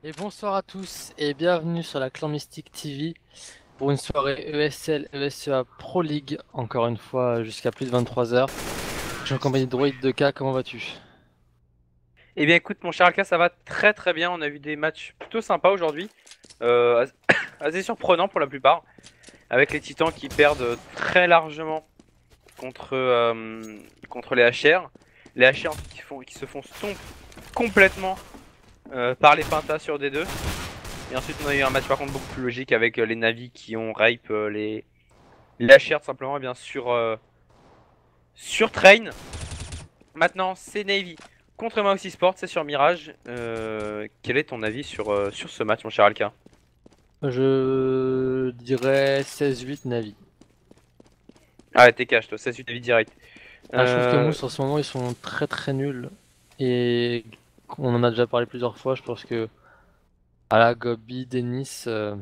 Et bonsoir à tous et bienvenue sur la Clan Mystique TV pour une soirée ESL ESEA Pro League, encore une fois jusqu'à plus de 23 h. Je suis en compagnie de Droid 2K, comment vas-tu? Eh bien écoute mon cher Alka, ça va très très bien, on a vu des matchs plutôt sympas aujourd'hui, assez surprenants pour la plupart, avec les Titans qui perdent très largement contre les HR. Les HR qui se font stomp complètement par les Pentas sur D2. Et ensuite on a eu un match par contre beaucoup plus logique avec les Navi qui ont rape les HR tout simplement et bien sûr sur Train. Maintenant, c'est Navy contre Moxie Sport, c'est sur Mirage. Quel est ton avis sur ce match, mon cher Alka? Je dirais 16-8 Navi. Ah, t'es cash, toi, 16 Navy direct. Ah, je trouve que Euh, Mousse en ce moment ils sont très très nuls et on en a déjà parlé plusieurs fois. Je pense que à la Gobi, Denis, c'est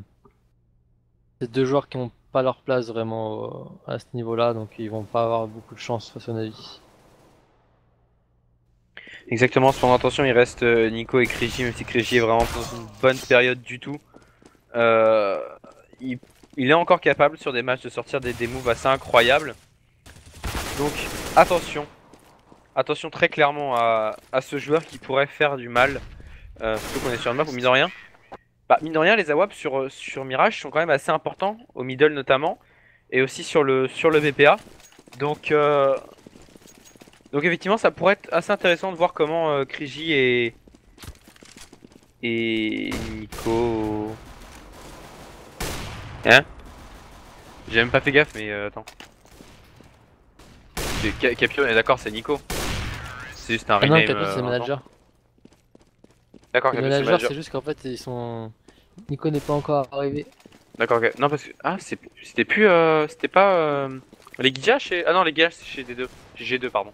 deux joueurs qui n'ont pas leur place vraiment à ce niveau-là, donc ils vont pas avoir beaucoup de chance face au Navi. Exactement, son intention, il reste Nico et Kriji, même si Kriji est vraiment pas dans une bonne période du tout. Euh, il, il est encore capable sur des matchs de sortir des moves assez incroyables. Donc, attention. Attention très clairement à ce joueur qui pourrait faire du mal. Surtout qu'on est sur une map où, mine de rien, mine de rien, les AWP sur Mirage sont quand même assez importants, au middle notamment, et aussi sur le VPA. Donc, euh, donc effectivement, ça pourrait être assez intéressant de voir comment Kriji et Nico... Hein? J'ai même pas fait gaffe, mais attends. Capio, on est d'accord, c'est Nico. C'est juste un Ah non, rename Capus c'est le maintenant. manager. D'accord, Le Capio, c'est le manager, manager. c'est juste qu'en fait, ils sont. Nico n'est pas encore arrivé. D'accord, ok. Non, parce que... Ah, c'était plus... C'était pas... Les Guija chez... Ah non, les Guija c'est chez D2. Chez G2, pardon.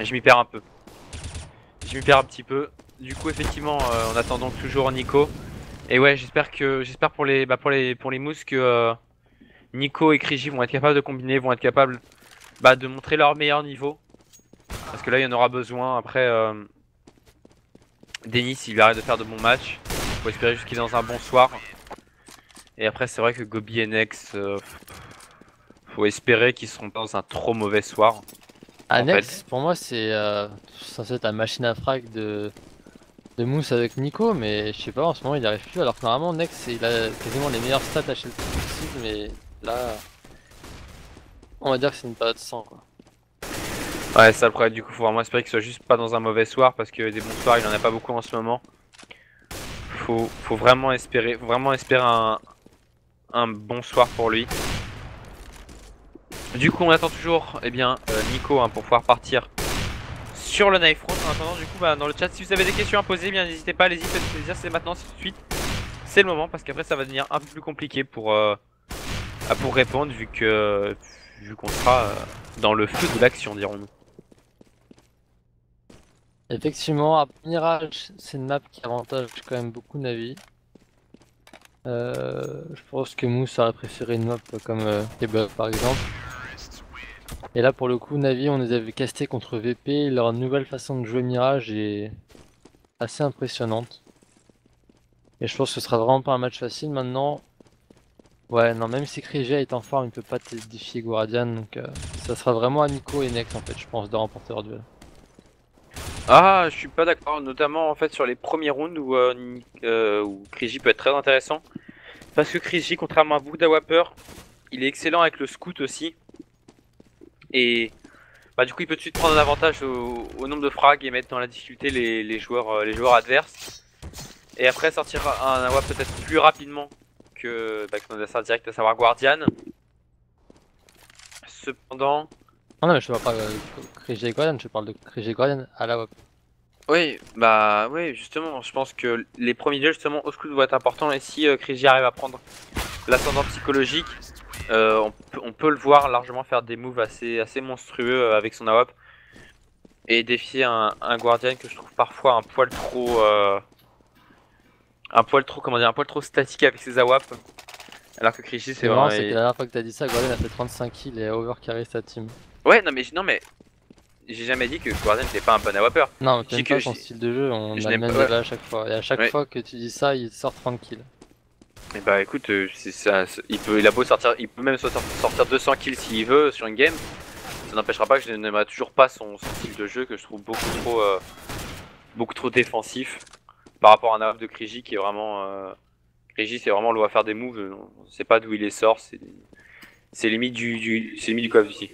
Je m'y perds un peu. Je m'y perds un petit peu. Du coup, effectivement, on attend donc toujours Nico. Et ouais, j'espère pour les mousses que Nico et Kriji vont être capables de combiner, vont être capables de montrer leur meilleur niveau. Parce que là, il y en aura besoin. Après, Denis, il lui arrête de faire de bons matchs. Faut espérer juste qu'il est dans un bon soir. Et après, c'est vrai que Gobi et Nex, faut espérer qu'ils seront pas dans un trop mauvais soir. En Annex, fait. pour moi, c'est censé être la machine à frag de Mousse avec Nico, mais je sais pas, en ce moment, il n'y arrive plus. Alors que normalement, Nex, il a quasiment les meilleures stats à HLT possible, mais là, on va dire que c'est une période sans, quoi. Ouais, ça le problème. Du coup, faut vraiment espérer qu'il soit juste pas dans un mauvais soir. Parce que des bons soirs, il en a pas beaucoup en ce moment. Faut vraiment espérer un bon soir pour lui. Du coup, on attend toujours Nico pour pouvoir partir sur le knife front. En attendant, du coup, dans le chat, si vous avez des questions à poser, bien n'hésitez pas, allez-y, faites plaisir, c'est maintenant, c'est tout de suite. C'est le moment parce qu'après, ça va devenir un peu plus compliqué pour répondre vu qu'on sera dans le feu de l'action, dirons-nous. Effectivement, à Mirage, c'est une map qui avantage quand même beaucoup Navi. Je pense que Mousse aurait préféré une map comme Kebab par exemple. Et là, pour le coup, Navi, on les avait castés contre VP. Leur nouvelle façon de jouer Mirage est assez impressionnante. Et je pense que ce sera vraiment pas un match facile maintenant. Ouais, non, même si Krija est en forme, il peut pas te défier Guardian. Donc ça sera vraiment à Nico et Nex en fait, je pense, de remporter leur duel. Ah, je suis pas d'accord, notamment en fait sur les premiers rounds où Kriji peut être très intéressant. Parce que Kriji, contrairement à beaucoup d'AWPers, il est excellent avec le scout aussi. Et du coup, il peut tout de suite prendre un avantage au nombre de frags et mettre dans la difficulté les joueurs adverses. Et après, sortir un AWP peut-être plus rapidement que son adversaire direct, à savoir Guardian. Cependant, Ah non, mais je te parle pas de Krija et Guardian, je parle de Krija et Guardian à la WAP. oui, justement, je pense que les premiers duels, justement, au scout vont être importants. Et si Kriji arrive à prendre l'ascendant psychologique, on peut le voir largement faire des moves assez monstrueux avec son AWP. Et défier un Guardian que je trouve parfois comment dire, un poil trop statique avec ses AWP. Alors que Kriji, Ce c'est qui est marrant, vraiment. c'est que la dernière fois que t'as dit ça, Guardian a fait 35 kills et a overcarry sa team. Ouais, non mais j'ai jamais dit que Guardian n'était pas un bon AWPer. Non, Je dis t'aimes que pas son style de jeu, on je a le n'aime même pas. débat à chaque fois. Et à chaque Ouais. fois que tu dis ça, il sort 30 kills. Et bah écoute, c'est ça, il a beau sortir, il peut même sortir 200 kills s'il veut sur une game. Ça n'empêchera pas que je n'aimerais toujours pas son style de jeu que je trouve beaucoup trop défensif par rapport à un AWP de Krigi qui est vraiment. Krigi c'est vraiment le va faire des moves, on sait pas d'où il les sort, c'est limite c'est limite du Call of Duty.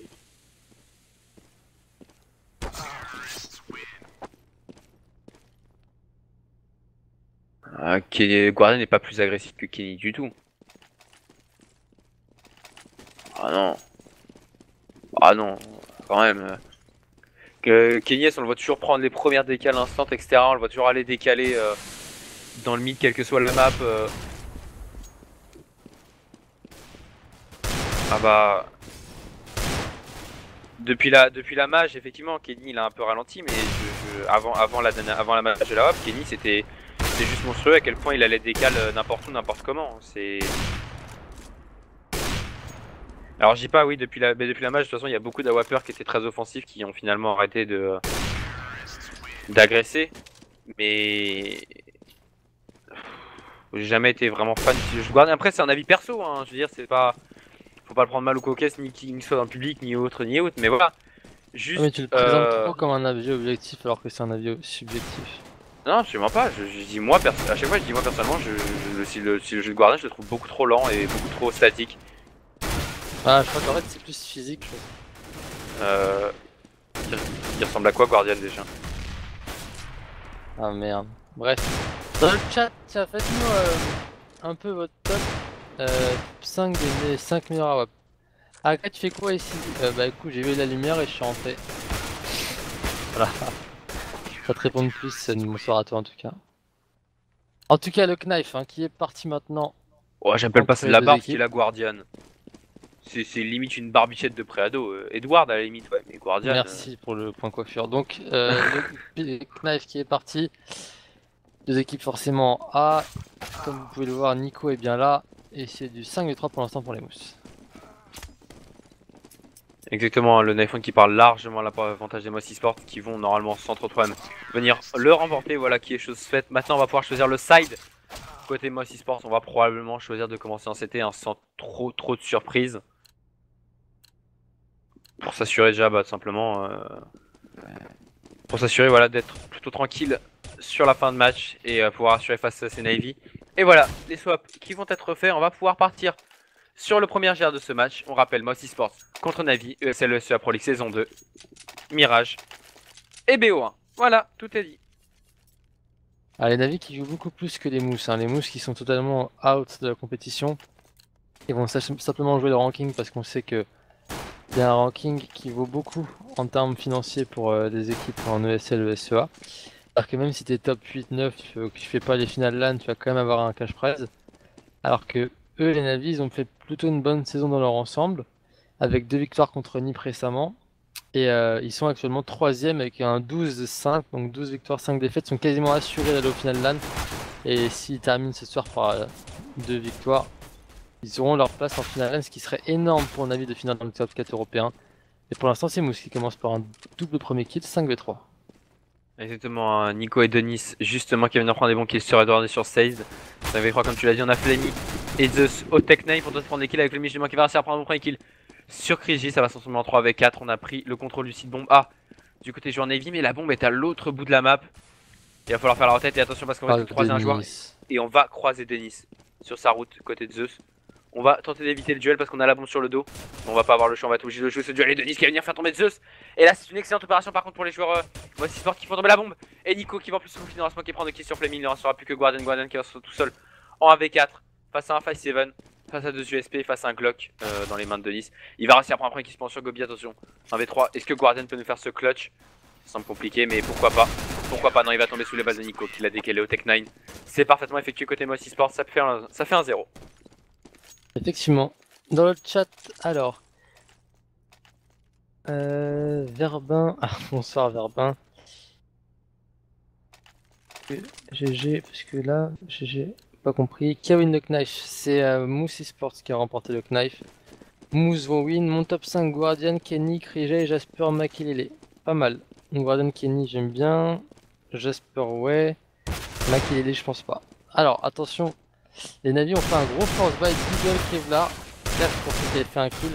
Guardian n'est pas plus agressif que Kenny du tout. Ah non. Ah non, quand même. Kenny, on le voit toujours prendre les premières décales instant, etc. On le voit toujours aller décaler dans le mid, quelle que soit la map. Ah bah. Depuis la mage, effectivement, Kenny il a un peu ralenti, mais avant la mage de la hop, Kenny c'était juste monstrueux à quel point il allait décaler n'importe où, n'importe comment. Alors je dis pas oui depuis la mage, de toute façon il y a beaucoup d'AWPers qui étaient très offensifs qui ont finalement arrêté d'agresser, mais j'ai jamais été vraiment fan du jeu de Guardian. Après c'est un avis perso, hein. Je veux dire c'est pas, faut pas le prendre mal au cocasse ni qu'il soit dans le public ni autre, mais voilà. Ah, mais tu le Juste présentes trop comme un avis objectif alors que c'est un avis subjectif. non absolument pas. Je dis moi à chaque fois je dis moi personnellement le jeu de Guardian je le trouve beaucoup trop lent et beaucoup trop statique. Ah, je crois qu'en fait c'est plus physique, je trouve. Euh, il ressemble à quoi Guardian déjà? Ah merde. Bref. Dans le chat, tiens, faites-nous un peu votre top 5 des 5 meilleurs AWP. Ah, tu fais quoi ici? Bah écoute, j'ai vu la lumière et je suis rentré. Voilà. Ça te répond de plus, bonsoir à toi en tout cas. En tout cas, le Knife hein, qui est parti maintenant. Oh, j'appelle pas Entre ça de les la deux barbe, c'est équipes. la Guardian. C'est limite une barbichette de préado. Edward à la limite, ouais, mais Guardian. Merci pour le point coiffure. Donc, le Knife qui est parti. Deux équipes forcément A. Comme vous pouvez le voir, Nico est bien là. Et c'est du 5v3 pour l'instant pour les mousses. Exactement, le Knife qui parle largement à l'avantage des Moss Esports qui vont normalement sans trop de problème venir le remporter. Voilà qui est chose faite. Maintenant, on va pouvoir choisir le side. Côté Moss Esports, on va probablement choisir de commencer en CT hein, sans trop de surprises. Pour s'assurer déjà, bah, tout simplement. Pour s'assurer voilà, d'être plutôt tranquille sur la fin de match et pouvoir assurer face à ces Navy. Et voilà, les swaps qui vont être faits, on va pouvoir partir sur le premier GR de ce match. On rappelle Moss Esports contre Navi, ESL ESEA Pro League saison 2, Mirage et BO1. Voilà, tout est dit. Ah, les Navis qui jouent beaucoup plus que les mousses. Hein. Les mousses qui sont totalement out de la compétition. Ils vont simplement jouer le ranking parce qu'on sait que il y a un ranking qui vaut beaucoup en termes financiers pour les équipes en ESL, ESEA. Alors que même si t'es top 8-9, que tu fais pas les finales LAN, tu vas quand même avoir un cash prize. Alors que eux, les Navis, ils ont fait plutôt une bonne saison dans leur ensemble, avec 2 victoires contre Nip récemment. Et ils sont actuellement 3ème avec un 12-5, donc 12 victoires, 5 défaites, sont quasiment assurés d'aller au final LAN. Et s'ils terminent ce soir par 2 victoires, ils auront leur place en finale LAN, ce qui serait énorme pour Navi de finale dans le top 4 européen. Et pour l'instant, c'est Mousse qui commence par un double premier kill, 5v3. Exactement, hein, Nico et Denis, justement, qui viennent de prendre des bons kills sur Edward et sur Seize. Ça avait 3 comme tu l'as dit, on a Flemmy et Zeus au Tech 9 pour prendre des kills avec le justement qui va réussir à prendre mon premier kill sur Krigi. Ça va se transformer en 3v4. On a pris le contrôle du site bombe A du côté joueur Navy, mais la bombe est à l'autre bout de la map. Il va falloir faire la tête et attention parce qu'on va croiser un joueur et on va croiser Denis sur sa route côté de Zeus. On va tenter d'éviter le duel parce qu'on a la bombe sur le dos. On va pas avoir le choix, on va être obligé de jouer ce duel et Denis qui va venir faire tomber Zeus. Et là c'est une excellente opération par contre pour les joueurs Moss Esports qui font tomber la bombe. Et Nico qui va en plus se confiner dans ce qui prend de kill sur Fleming. Il ne restera plus que Guardian qui va se retrouver tout seul en 1v4 face à un 5-7, face à 2 USP, face à un Glock dans les mains de Denis. Il va réussir à prendre un premier qui se prend sur Gobi, attention. 1v3, est-ce que Guardian peut nous faire ce clutch? Ça semble compliqué mais pourquoi pas. Pourquoi pas, non il va tomber sous les balles de Nico qui l'a décalé au Tech 9. C'est parfaitement effectué côté Moss Esports, ça fait un 0. Effectivement. Dans le chat, alors. Verbin. Ah, bonsoir Verbin. GG, parce que là, GG, pas compris. Qui a win le Knife? C'est Mousse Esports qui a remporté le Knife. Mousse vont win. Mon top 5 Guardian, Kenny, Krija et Jasper Makilele. pas mal. Guardian Kenny, j'aime bien. Jasper, ouais. Makelele, je pense pas. Alors, attention. Les Navis ont fait un gros force buy Deagle Kevlar. Là, je pensais qu'il avait fait un kill.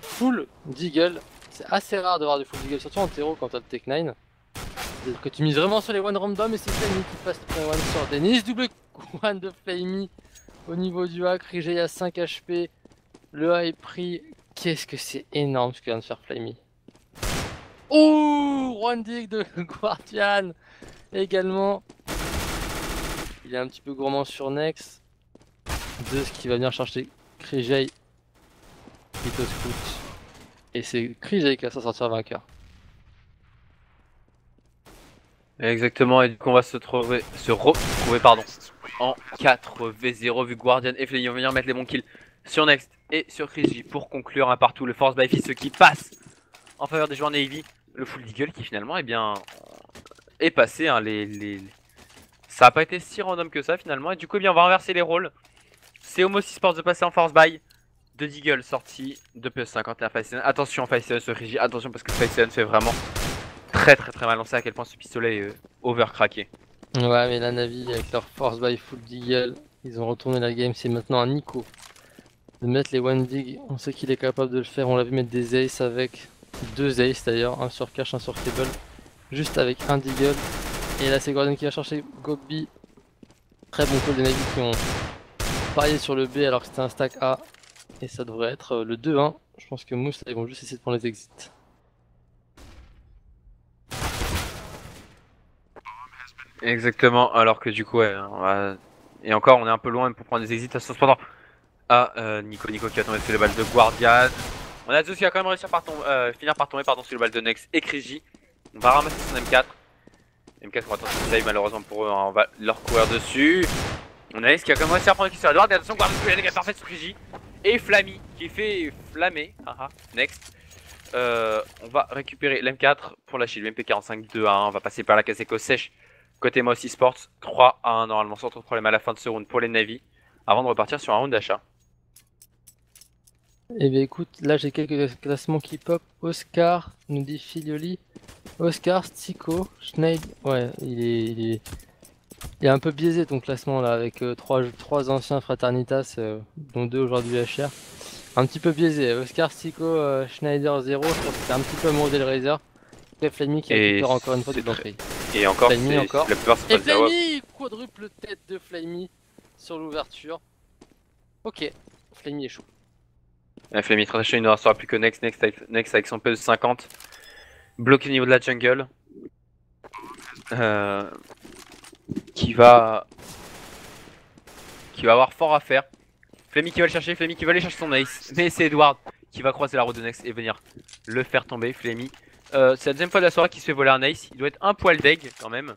Full Deagle. C'est assez rare de voir du full Deagle, surtout en terreau quand t'as le Tech 9. Que tu mises vraiment sur les one random et c'est Flamey qui passe le one sur Dennis. Double one de Flamey au niveau du hack. Rigey à 5 HP. Le A est pris. Qu'est-ce que c'est énorme ce que vient de faire Flamey. Oh, one dig de Guardian également. Il est un petit peu gourmand sur Nex. Zeus qui va venir chercher Krigey. Mythos Scout. Et c'est Krigey qui va s'en sortir vainqueur. Exactement, et du coup on va se retrouver en 4v0 vu que Guardian et Flamey vont venir mettre les bons kills sur Next et sur Krigey pour conclure un partout. Le Force by Fist qui passe en faveur des joueurs Navy. Le Full Deagle qui finalement est passé. Hein, ça a pas été si random que ça finalement. Et du coup on va renverser les rôles. C'est Homos Esports de passer en Force by. De Deagle sorti de PS51 Faison. Attention Faison sur Krigey, attention parce que Faison fait vraiment très mal. On sait à quel point ce pistolet est overcraqué. Ouais, mais la Navi avec leur Force by Full Deagle, ils ont retourné la game. C'est maintenant à Nico de mettre les one dig. On sait qu'il est capable de le faire. On l'a vu mettre des aces avec 2 aces d'ailleurs, un sur cache, un sur cable, juste avec un Deagle. Et là, c'est Guardian qui va chercher Gobi. Très bon call des Navi qui ont parié sur le B alors que c'était un stack A. Et ça devrait être le 2-1. Je pense que Mousse, ils vont juste essayer de prendre les exits. Exactement, alors que du coup, ouais, et encore, on est un peu loin pour prendre des exits. Cependant, Nico qui va tomber sur les balles de Guardian. On a Zeus qui va quand même réussir finir par tomber sur les balles de Nex et Krigey. On va ramasser son M4. M4 qu'on va tenter de save malheureusement pour eux, hein, on va leur courir dessus. On a Ace qui va quand même réussir à prendre le kill sur Edward. Et attention, Guardian qui a des dégâts parfaits sur Krigey. Et Flammy qui fait flammer. Next. On va récupérer l'M4 pour la shield. MP45 2 à 1. On va passer par la Kaseko sèche. Côté Moss Esports, 3 à 1 normalement sans trop de problème à la fin de ce round pour les Navy. Avant de repartir sur un round d'achat. Eh bien écoute, là j'ai quelques classements qui pop. Oscar, nous dit Filioli. Oscar, Stico, Schneid. Ouais, il est un peu biaisé ton classement là avec 3 anciens Fraternitas, dont 2 aujourd'hui HR. Un petit peu biaisé. Oscar, Stico, Schneider 0, je pense que c'est un petit peu Model Razer. Et Flammy qui récupère encore une fois du Blanc. Et encore, Flammy encore. La plupart, et Flammy, quadruple tête de Flammy sur l'ouverture. Ok, Flammy est chaud. Flammy très chaud, il ne restera plus que Next avec son PS 50. Bloqué au niveau de la jungle. Qui va avoir fort à faire. Flammy qui va le chercher, Flammy qui va aller chercher son ace. Mais c'est Edward qui va croiser la route de Next et venir le faire tomber. Flammy. C'est la deuxième fois de la soirée qu'il se fait voler un ace. Il doit être un poil deg quand même.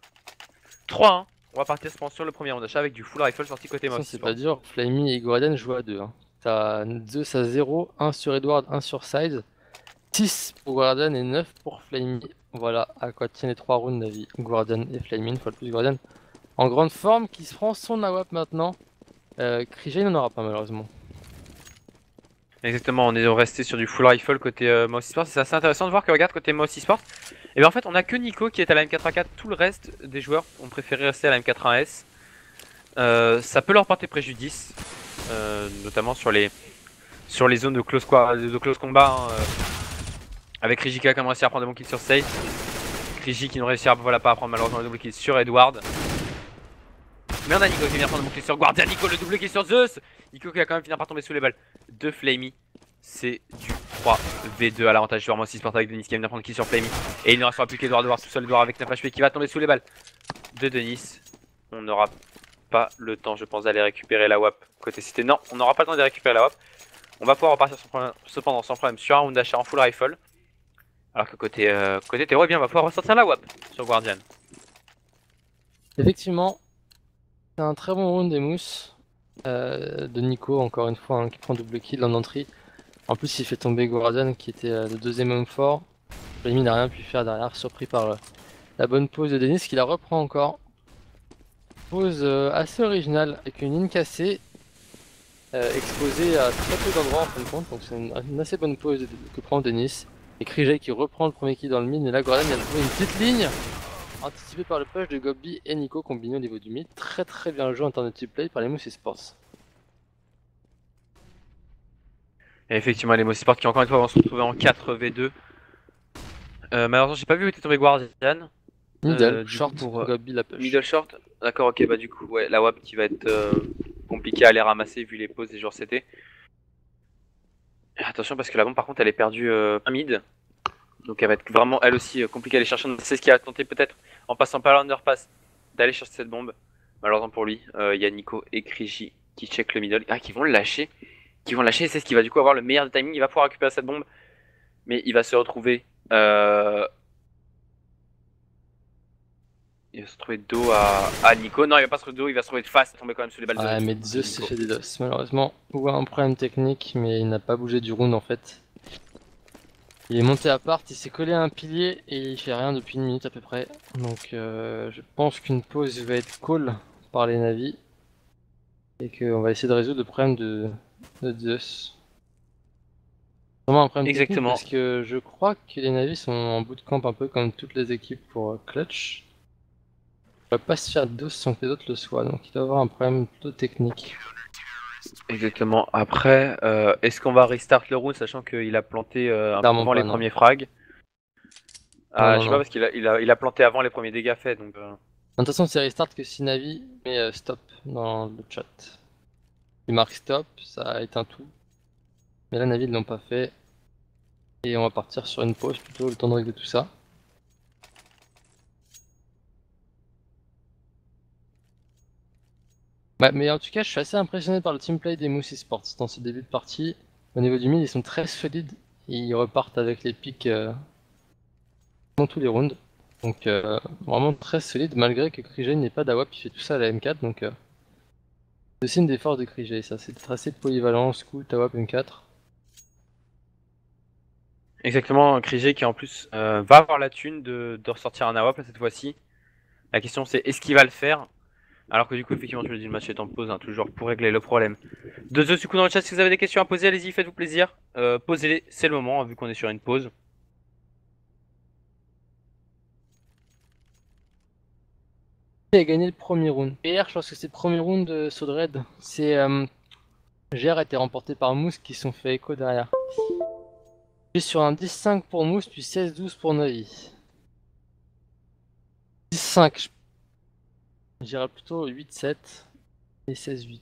3-1. On va partir sur le premier round d'achat avec du full rifle sorti côté Moss. C'est pas dur. Flammy et Guardian jouent à 2. Hein. T'as Zeus à 0, 1 sur Edward, 1 sur Sides. 6 pour Guardian et 9 pour Flammy. Voilà à quoi tiennent les 3 rounds Navi. Guardian et Flammy, une fois de plus Guardian. En grande forme, qui se prend son AWP maintenant. Krigey n'en aura pas malheureusement. Exactement, on est resté sur du full rifle côté Moss Esports. C'est assez intéressant de voir que regarde côté Moss Esports. Et bien en fait on a que Nico qui est à la M4A4. Tout le reste des joueurs ont préféré rester à la M4A1S. Ça peut leur porter préjudice. Notamment sur les zones de close combat. Hein, avec Krigey qui a quand même réussi à prendre des bons kills sur Sage. Krigey qui ne réussit pas à prendre malheureusement le double kill sur Edward. Mais on a Nico qui vient prendre le double kill sur Guardian. Nico le double kill sur Zeus. Nico qui va quand même finir par tomber sous les balles de Flammy. C'est du 3v2 à l'avantage du Moss Esports avec Denis qui va venir prendre le kill sur Flammy. Et il ne restera plus qu'Edward tout seul. Edward avec 9 HP qui va tomber sous les balles de Denis. On n'aura pas le temps je pense d'aller récupérer la WAP côté cité. Non, on n'aura pas le temps de récupérer la WAP. On va pouvoir repartir cependant sans problème sur un round d'achat en full rifle. Alors que côté Théo, eh bien, on va pouvoir ressortir la WAP sur Guardian. Effectivement, c'est un très bon round des mousses de Nico, encore une fois, hein, qui prend double kill en entrée. En plus, il fait tomber Guardian qui était le deuxième homme fort. Flammy n'a rien pu faire derrière, surpris par la bonne pose de Denis qui la reprend encore. Pose assez originale avec une ligne cassée. Exposée à très peu d'endroits en fin de compte, donc c'est une assez bonne pose que prend Denis. Et Krejay qui reprend le premier kill dans le mid, mais là Gordon il a trouvé une petite ligne anticipée par le push de Gobby et Nico combiné au niveau du mid. Très très bien joué en termes de team play par les Mousse Esports. Et effectivement, les Moussi Sport qui encore une fois vont se retrouver en 4v2. Malheureusement, j'ai pas vu où était tombé Guardian. Middle, Du coup, short, pour Gobby la push. middle short, d'accord, ok, bah du coup, ouais, la WAP qui va être compliquée à aller ramasser vu les pauses des jours CT. Attention parce que la bombe par contre elle est perdue un mid. Donc elle va être vraiment elle aussi compliquée à aller chercher. C'est ce qu'il a tenté peut-être en passant par l'underpass d'aller chercher cette bombe. Malheureusement pour lui, il y a Nico et Kriji qui check le middle. Ah, qui vont le lâcher. Qui vont le lâcher, c'est ce qui va du coup avoir le meilleur timing. Il va pouvoir récupérer cette bombe. Mais il va se retrouver. Il va se trouver dos à Nico. Non, il va pas se retrouver dos, il va se trouver de face. Il va tomber quand même sur les balles de Ouais, mais Zeus s'est fait des dos malheureusement. Ou un problème technique, mais il n'a pas bougé du round en fait. Il est monté à part, il s'est collé à un pilier et il fait rien depuis une minute à peu près. Donc je pense qu'une pause va être call par les navis. Et qu'on va essayer de résoudre le problème de Zeus. Vraiment un problème technique Exactement. parce que je crois que les navis sont en bootcamp un peu comme toutes les équipes pour clutch. Il va pas se faire dos sans que les autres le soient, donc il doit avoir un problème plutôt technique. Exactement. Après, est-ce qu'on va restart le round sachant qu'il a planté un peu Clairement avant pas, les non. premiers frags? Non, Ah, non, je sais pas non. parce qu'il a planté avant les premiers dégâts faits donc. De toute façon, c'est restart que si Navi met stop dans le chat. Il marque stop, ça a éteint tout. Mais là, Navi ils l'ont pas fait. Et on va partir sur une pause plutôt, le temps de régler tout ça. Ouais, mais en tout cas, je suis assez impressionné par le teamplay des Mousse Esports dans ce début de partie. Au niveau du mid, ils sont très solides. Et ils repartent avec les pics dans tous les rounds. Donc vraiment très solide, malgré que Krigey n'ait pas d'AWP qui fait tout ça à la M4. Donc c'est aussi une des forces de Krigey, ça, c'est d'être assez polyvalent, scout, AWP, M4. Exactement, Krige qui en plus va avoir la thune de ressortir un AWP cette fois-ci. La question c'est est-ce qu'il va le faire? Alors que du coup effectivement tu le dis le match est en pause, hein, toujours pour régler le problème. De The du coup dans le chat si vous avez des questions à poser allez-y faites-vous plaisir. Posez-les, c'est le moment hein, vu qu'on est sur une pause. Qui a gagné le premier round? PR, je pense que c'est le premier round de Sodred. C'est GR a été remporté par Mousse qui se sont fait écho derrière. Puis sur un 10-5 pour Mousse, puis 16-12 pour Navi. 10-5, je dirais plutôt 8-7 et 16-8.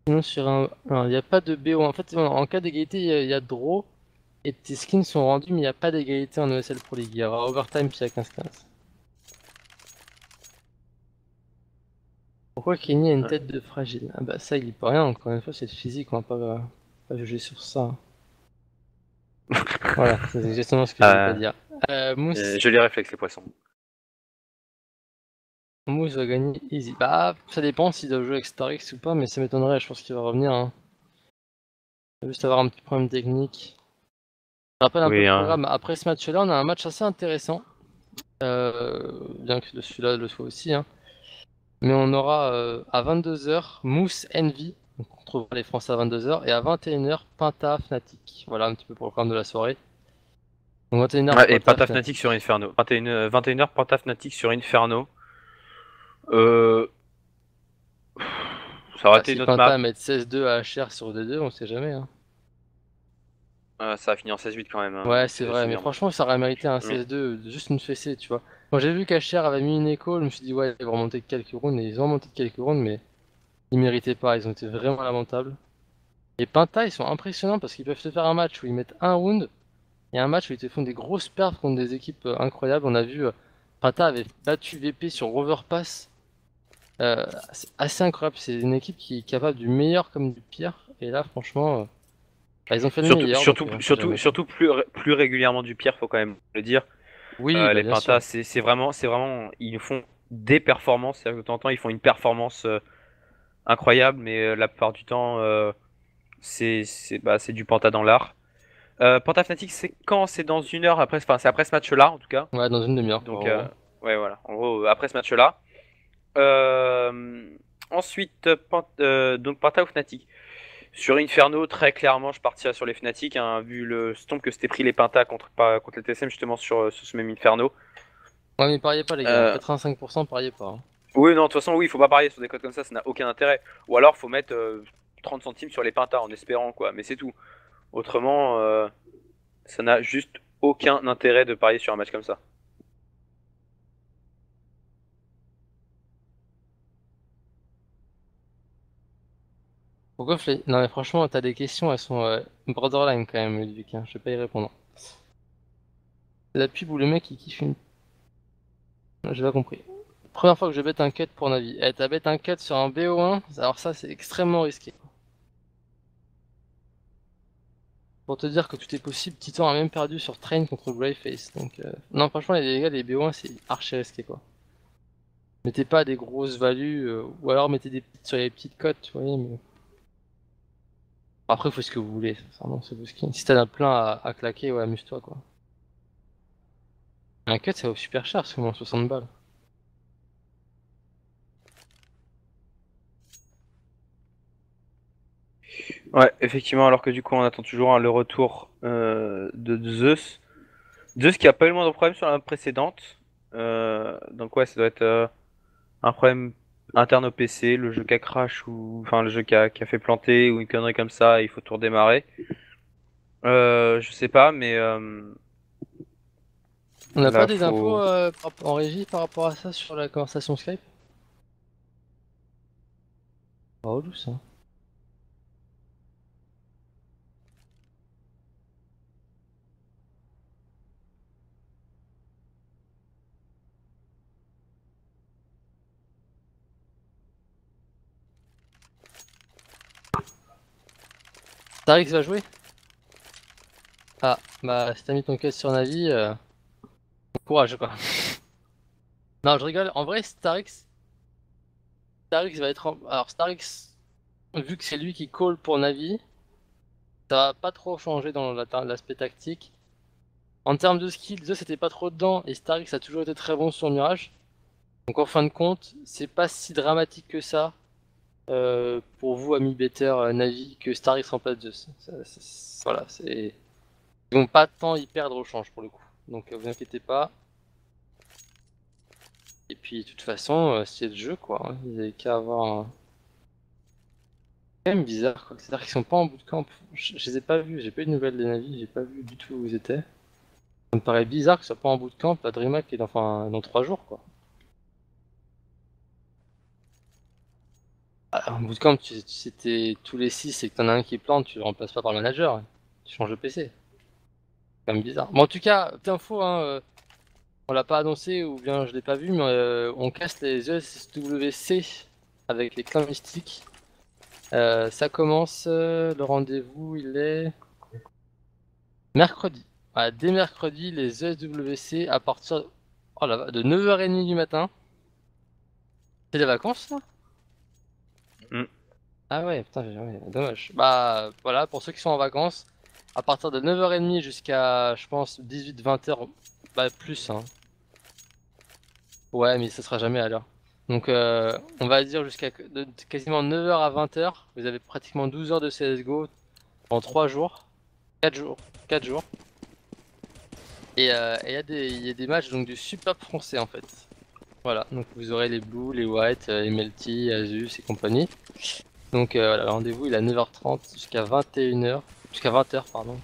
Sinon sur un... Non, il n'y a pas de BO. En fait, en cas d'égalité, il y a draw. Et tes skins sont rendus, mais il n'y a pas d'égalité en ESL Pro League. Il y aura overtime puis à 15-15. Pourquoi Kenny a une tête de fragile? Ah bah ça, il y peut rien. Encore une fois, c'est le physique, on va pas juger sur ça. Voilà, c'est exactement ce que je voulais pas dire. Mousse, Joli réflexe les poissons. Mousse va gagner easy. Bah, ça dépend s'il doit jouer avec Starix ou pas, mais ça m'étonnerait, je pense qu'il va revenir. Hein. Il va juste avoir un petit problème technique. Je rappelle un peu Oui, le hein. programme. Après ce match-là, on a un match assez intéressant. Bien que celui-là le soit aussi. Hein. Mais on aura à 22h Mousse Envy. Donc on retrouvera les Français à 22h. Et à 21h, Pinta Fnatic. Voilà un petit peu pour le programme de la soirée. Donc 21h, Ouais, et Pinta Pantafnatic sur Inferno. 21h Pantafnatic sur Inferno. Euh... Ça aurait Bah, été si une autre map. Pinta met 16-2 à HR sur D2, on sait jamais. Hein. Ça a fini en 16-8 quand même, hein, Ouais, c'est c'est vrai, mais souvenir. franchement, ça aurait mérité un Mais... CS2, juste une fessée, tu vois. Quand j'ai vu qu'HR avait mis une écho, je me suis dit, ouais, ils vont remonter de quelques rounds, et ils ont remonté de quelques rounds, mais ils méritaient pas, ils ont été vraiment lamentables. Et Penta, ils sont impressionnants parce qu'ils peuvent te faire un match où ils mettent un round, et un match où ils te font des grosses perfs contre des équipes incroyables. On a vu, Penta avait battu VP sur Overpass. C'est assez incroyable, c'est une équipe qui est capable du meilleur comme du pire, et là, franchement, bah, ils ont fait le Surtout, meilleur, donc surtout, on sait surtout, jamais. surtout plus régulièrement du pire, faut quand même le dire. Oui, bah Les bien sûr. Pentas, c'est vraiment, ils font des performances. C'est-à-dire que de temps en temps, ils font une performance incroyable, mais la plupart du temps, c'est du Penta dans l'art. Penta Fnatic, c'est quand? C'est dans une heure après, enfin, c'est après ce match-là, en tout cas. Ouais, dans une demi-heure, quoi, Donc, en gros. ouais, voilà. En gros, après ce match-là. Euh, ensuite, donc Penta ou Fnatic. Sur Inferno, très clairement, je partirais sur les Fnatic, hein, vu le stomp que s'était pris les Pentas contre les TSM justement sur ce même Inferno. Ouais, mais pariez pas, les gars. Euh, 85%, pariez pas, hein. oui, non, de toute façon, oui, il faut pas parier sur des codes comme ça n'a aucun intérêt. Ou alors, faut mettre 30 centimes sur les Pentas en espérant, quoi, mais c'est tout. Autrement, ça n'a juste aucun intérêt de parier sur un match comme ça. Pourquoi Non, mais franchement, t'as des questions, elles sont borderline quand même, Ludwig, hein. Je vais pas y répondre. La pub ou le mec qui kiffe une. Non, j'ai pas compris. Première fois que je bête un cut pour Navi. Eh, t'as bête un cut sur un BO1, alors ça, c'est extrêmement risqué. Pour te dire que tout est possible, Titan a même perdu sur Train contre Greyface. Donc, non, franchement, les gars, les BO1, c'est archi risqué, quoi. Mettez pas des grosses values, ou alors mettez des petites sur les petites cotes, vous voyez, mais. Après, faut ce que vous voulez, sincèrement, c'est vos skins. Si t'en as plein à claquer, ouais, amuse-toi, quoi. Un cut, ça vaut super cher, c'est au moins 60 balles. Ouais, effectivement, alors que du coup, on attend toujours le retour de Zeus. Zeus qui a pas eu le moindre problème sur la précédente. Donc ouais, ça doit être un problème interne au PC, le jeu qui a crash ou enfin le jeu qui a fait planter ou une connerie comme ça, et il faut tout redémarrer. Je sais pas, mais On n'a pas là des infos faut. en régie par rapport à ça sur la conversation Skype? Pas relou ça. Starix va jouer? Ah, bah si t'as mis ton case sur Navi, bon courage quoi. Non, je rigole. En vrai, Starix va être. Alors, Starix, vu que c'est lui qui call pour Navi, ça va pas trop changer dans l'aspect tactique. En termes de skill, Zeus c'était pas trop dedans et Starix a toujours été très bon sur Mirage. Donc, en fin de compte, c'est pas si dramatique que ça pour vous, amis better Navi, que Starix remplace Zeus. Voilà, c'est. Ils vont pas tant y perdre au change pour le coup. Donc, vous inquiétez pas. Et puis, de toute façon, c'est le jeu, quoi, hein. Ils avaient qu'à avoir un. C'est quand même bizarre, quoi. C'est-à-dire qu'ils sont pas en bootcamp. Je les ai pas vus, j'ai pas eu de nouvelles des navires, j'ai pas vu du tout où ils étaient. Ça me paraît bizarre qu'ils soient pas en bootcamp. La DreamHack est dans 3 jours, quoi. Ah, en bootcamp, si t'es tous les 6 et que t'en as un qui plante, tu le remplaces pas par le manager, hein. Tu changes de PC. C'est quand même bizarre. Bon, en tout cas, petite info, hein, on l'a pas annoncé ou bien je l'ai pas vu, mais on casse les ESWC avec les clans mystiques. Ça commence, le rendez-vous il est mercredi. Voilà, dès mercredi, les ESWC à partir de 9h30 du matin. C'est les vacances là? Mm. Ah ouais, putain, ouais, dommage. Bah voilà, pour ceux qui sont en vacances, à partir de 9h30 jusqu'à, je pense, 18-20h, bah plus, hein. Ouais, mais ça sera jamais à l'heure. Donc on va dire jusqu'à quasiment 9h à 20h, vous avez pratiquement 12 heures de CSGO en 3 jours, 4 jours, 4 jours. Et il y a des matchs donc du super français en fait. Voilà, donc vous aurez les Blue, les White, MLT, Asus et compagnie. Donc voilà, le rendez-vous il est à 9h30 jusqu'à 21h, jusqu'à 20h pardon,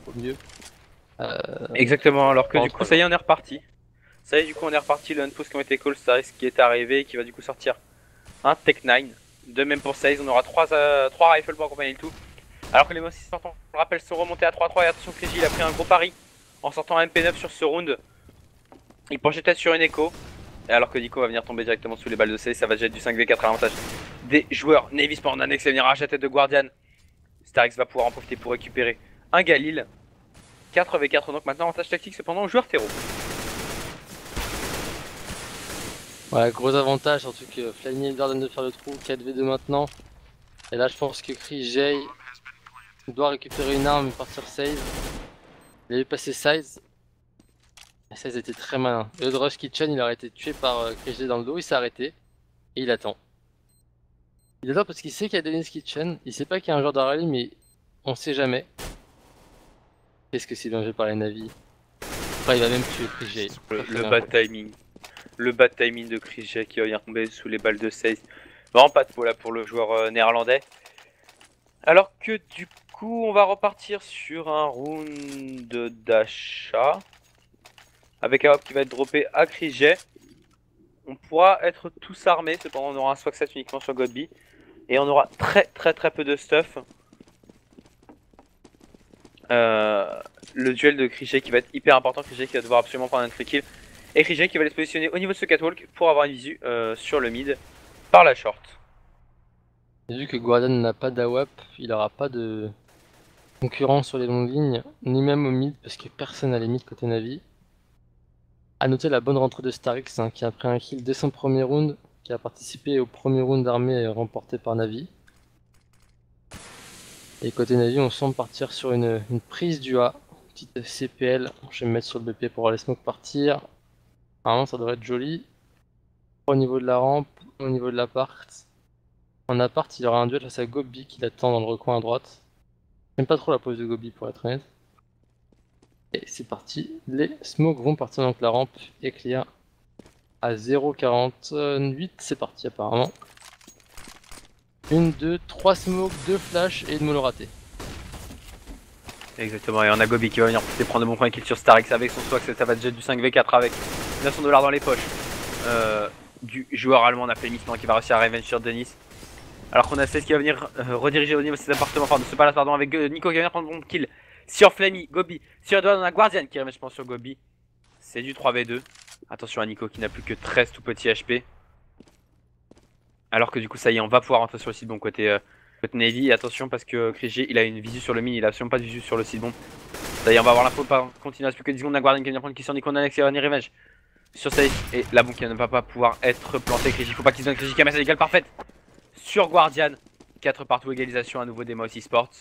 au mieux. Euh, Exactement, alors que pendant du coup 3 ça y jours. est, on est reparti. Ça y est, du coup on est reparti, le unpost qui ont été call, ça risque qui est arrivé et qui va du coup sortir un Tech 9. De même pour 16, on aura 3 rifles pour accompagner le tout. Alors que les Mossis sortants, je le rappelle, sont remontés à 3-3 et attention Crigi il a pris un gros pari en sortant un MP9 sur ce round. Il penchait peut-être sur une écho. Et alors que Nico va venir tomber directement sous les balles de C, ça va déjà être du 5v4 à l'avantage des joueurs. Navy Spawn, Annex va venir arracher la tête de Guardian. Starix va pouvoir en profiter pour récupérer un Galil. 4v4 donc maintenant avantage tactique cependant au joueur terreau. Ouais, gros avantage, surtout que Flying leur donne de faire le trou, 4v2 maintenant. Et là je pense que Jay doit récupérer une arme et partir save. Il avait passé size. Et size était très malin. Le Rush Kitchen il aurait été tué par KG dans le dos, il s'est arrêté. Et il attend. Il adore parce qu'il sait qu'il y a Dennis Kitchen, il sait pas qu'il y a un joueur de rallye, mais on sait jamais. Qu'est-ce que c'est bien joué par les navis. Après, il va même tuer PG. Le bad timing. Le bad timing de Chris J qui va venir tomber sous les balles de 16. Vraiment pas de peau là pour le joueur néerlandais. Alors que du coup, on va repartir sur un round d'achat. Avec un hop qui va être droppé à Chris J. On pourra être tous armés, cependant on aura un swag set uniquement sur Godby. Et on aura très peu de stuff. Le duel de Krije qui va être hyper important. Krije qui va devoir absolument prendre un free kill. Et Krije qui va aller se positionner au niveau de ce catwalk pour avoir une visu sur le mid par la short. Et vu que Guardian n'a pas d'AWAP, il aura pas de concurrent sur les longues lignes, ni même au mid, parce que personne n'a les mid côté Navi. A noter la bonne rentrée de Starix hein, qui a pris un kill dès son premier round, qui a participé au premier round d'armée remporté par Navi. Et côté Navi, on semble partir sur une prise du A, petite CPL. Je vais me mettre sur le BP pour voir les smokes partir. Normalement, ça devrait être joli. Au niveau de la rampe, au niveau de l'appart. En appart, il y aura un duel face à Gobi qui l'attend dans le recoin à droite. J'aime pas trop la pose de Gobi pour être honnête. Et c'est parti, les smokes vont partir donc la rampe est clear à 0,48, c'est parti apparemment. 1, 2, 3 smokes, 2 flash et une mono ratée. Exactement, et on a Gobi qui va venir prendre de bons points kill sur Starix avec son swag, ça va jet du 5v4 avec 900 $ dans les poches. Du joueur allemand, on a fait qui va réussir à revenge sur Denis. Alors qu'on a 16 qui va venir rediriger au niveau de ses appartements, enfin de ce palace pardon, avec Nico qui va venir prendre bon kill sur Flammy, Gobi, sur Edouard, on a Guardian qui revenge je pense sur Gobi. C'est du 3v2. Attention à Nico qui n'a plus que 13 tout petits HP. Alors que du coup ça y est, on va pouvoir rentrer sur le site bon côté Navy. Attention parce que Krigi il a une visu sur le mine, il a absolument pas de visu sur le site bon. Ça y est, on va avoir l'info, continue à plus que 10 secondes, on a Guardian qui va venir prendre kill sur Nico, on a Alex qui va venir revenge sur Safe. Et la bombe qui ne va pas pouvoir être plantée, Krigi, faut pas qu'il se donne Krigi qui a masse égale parfaite sur Guardian. 4 partout, égalisation à nouveau des Mouse Esports.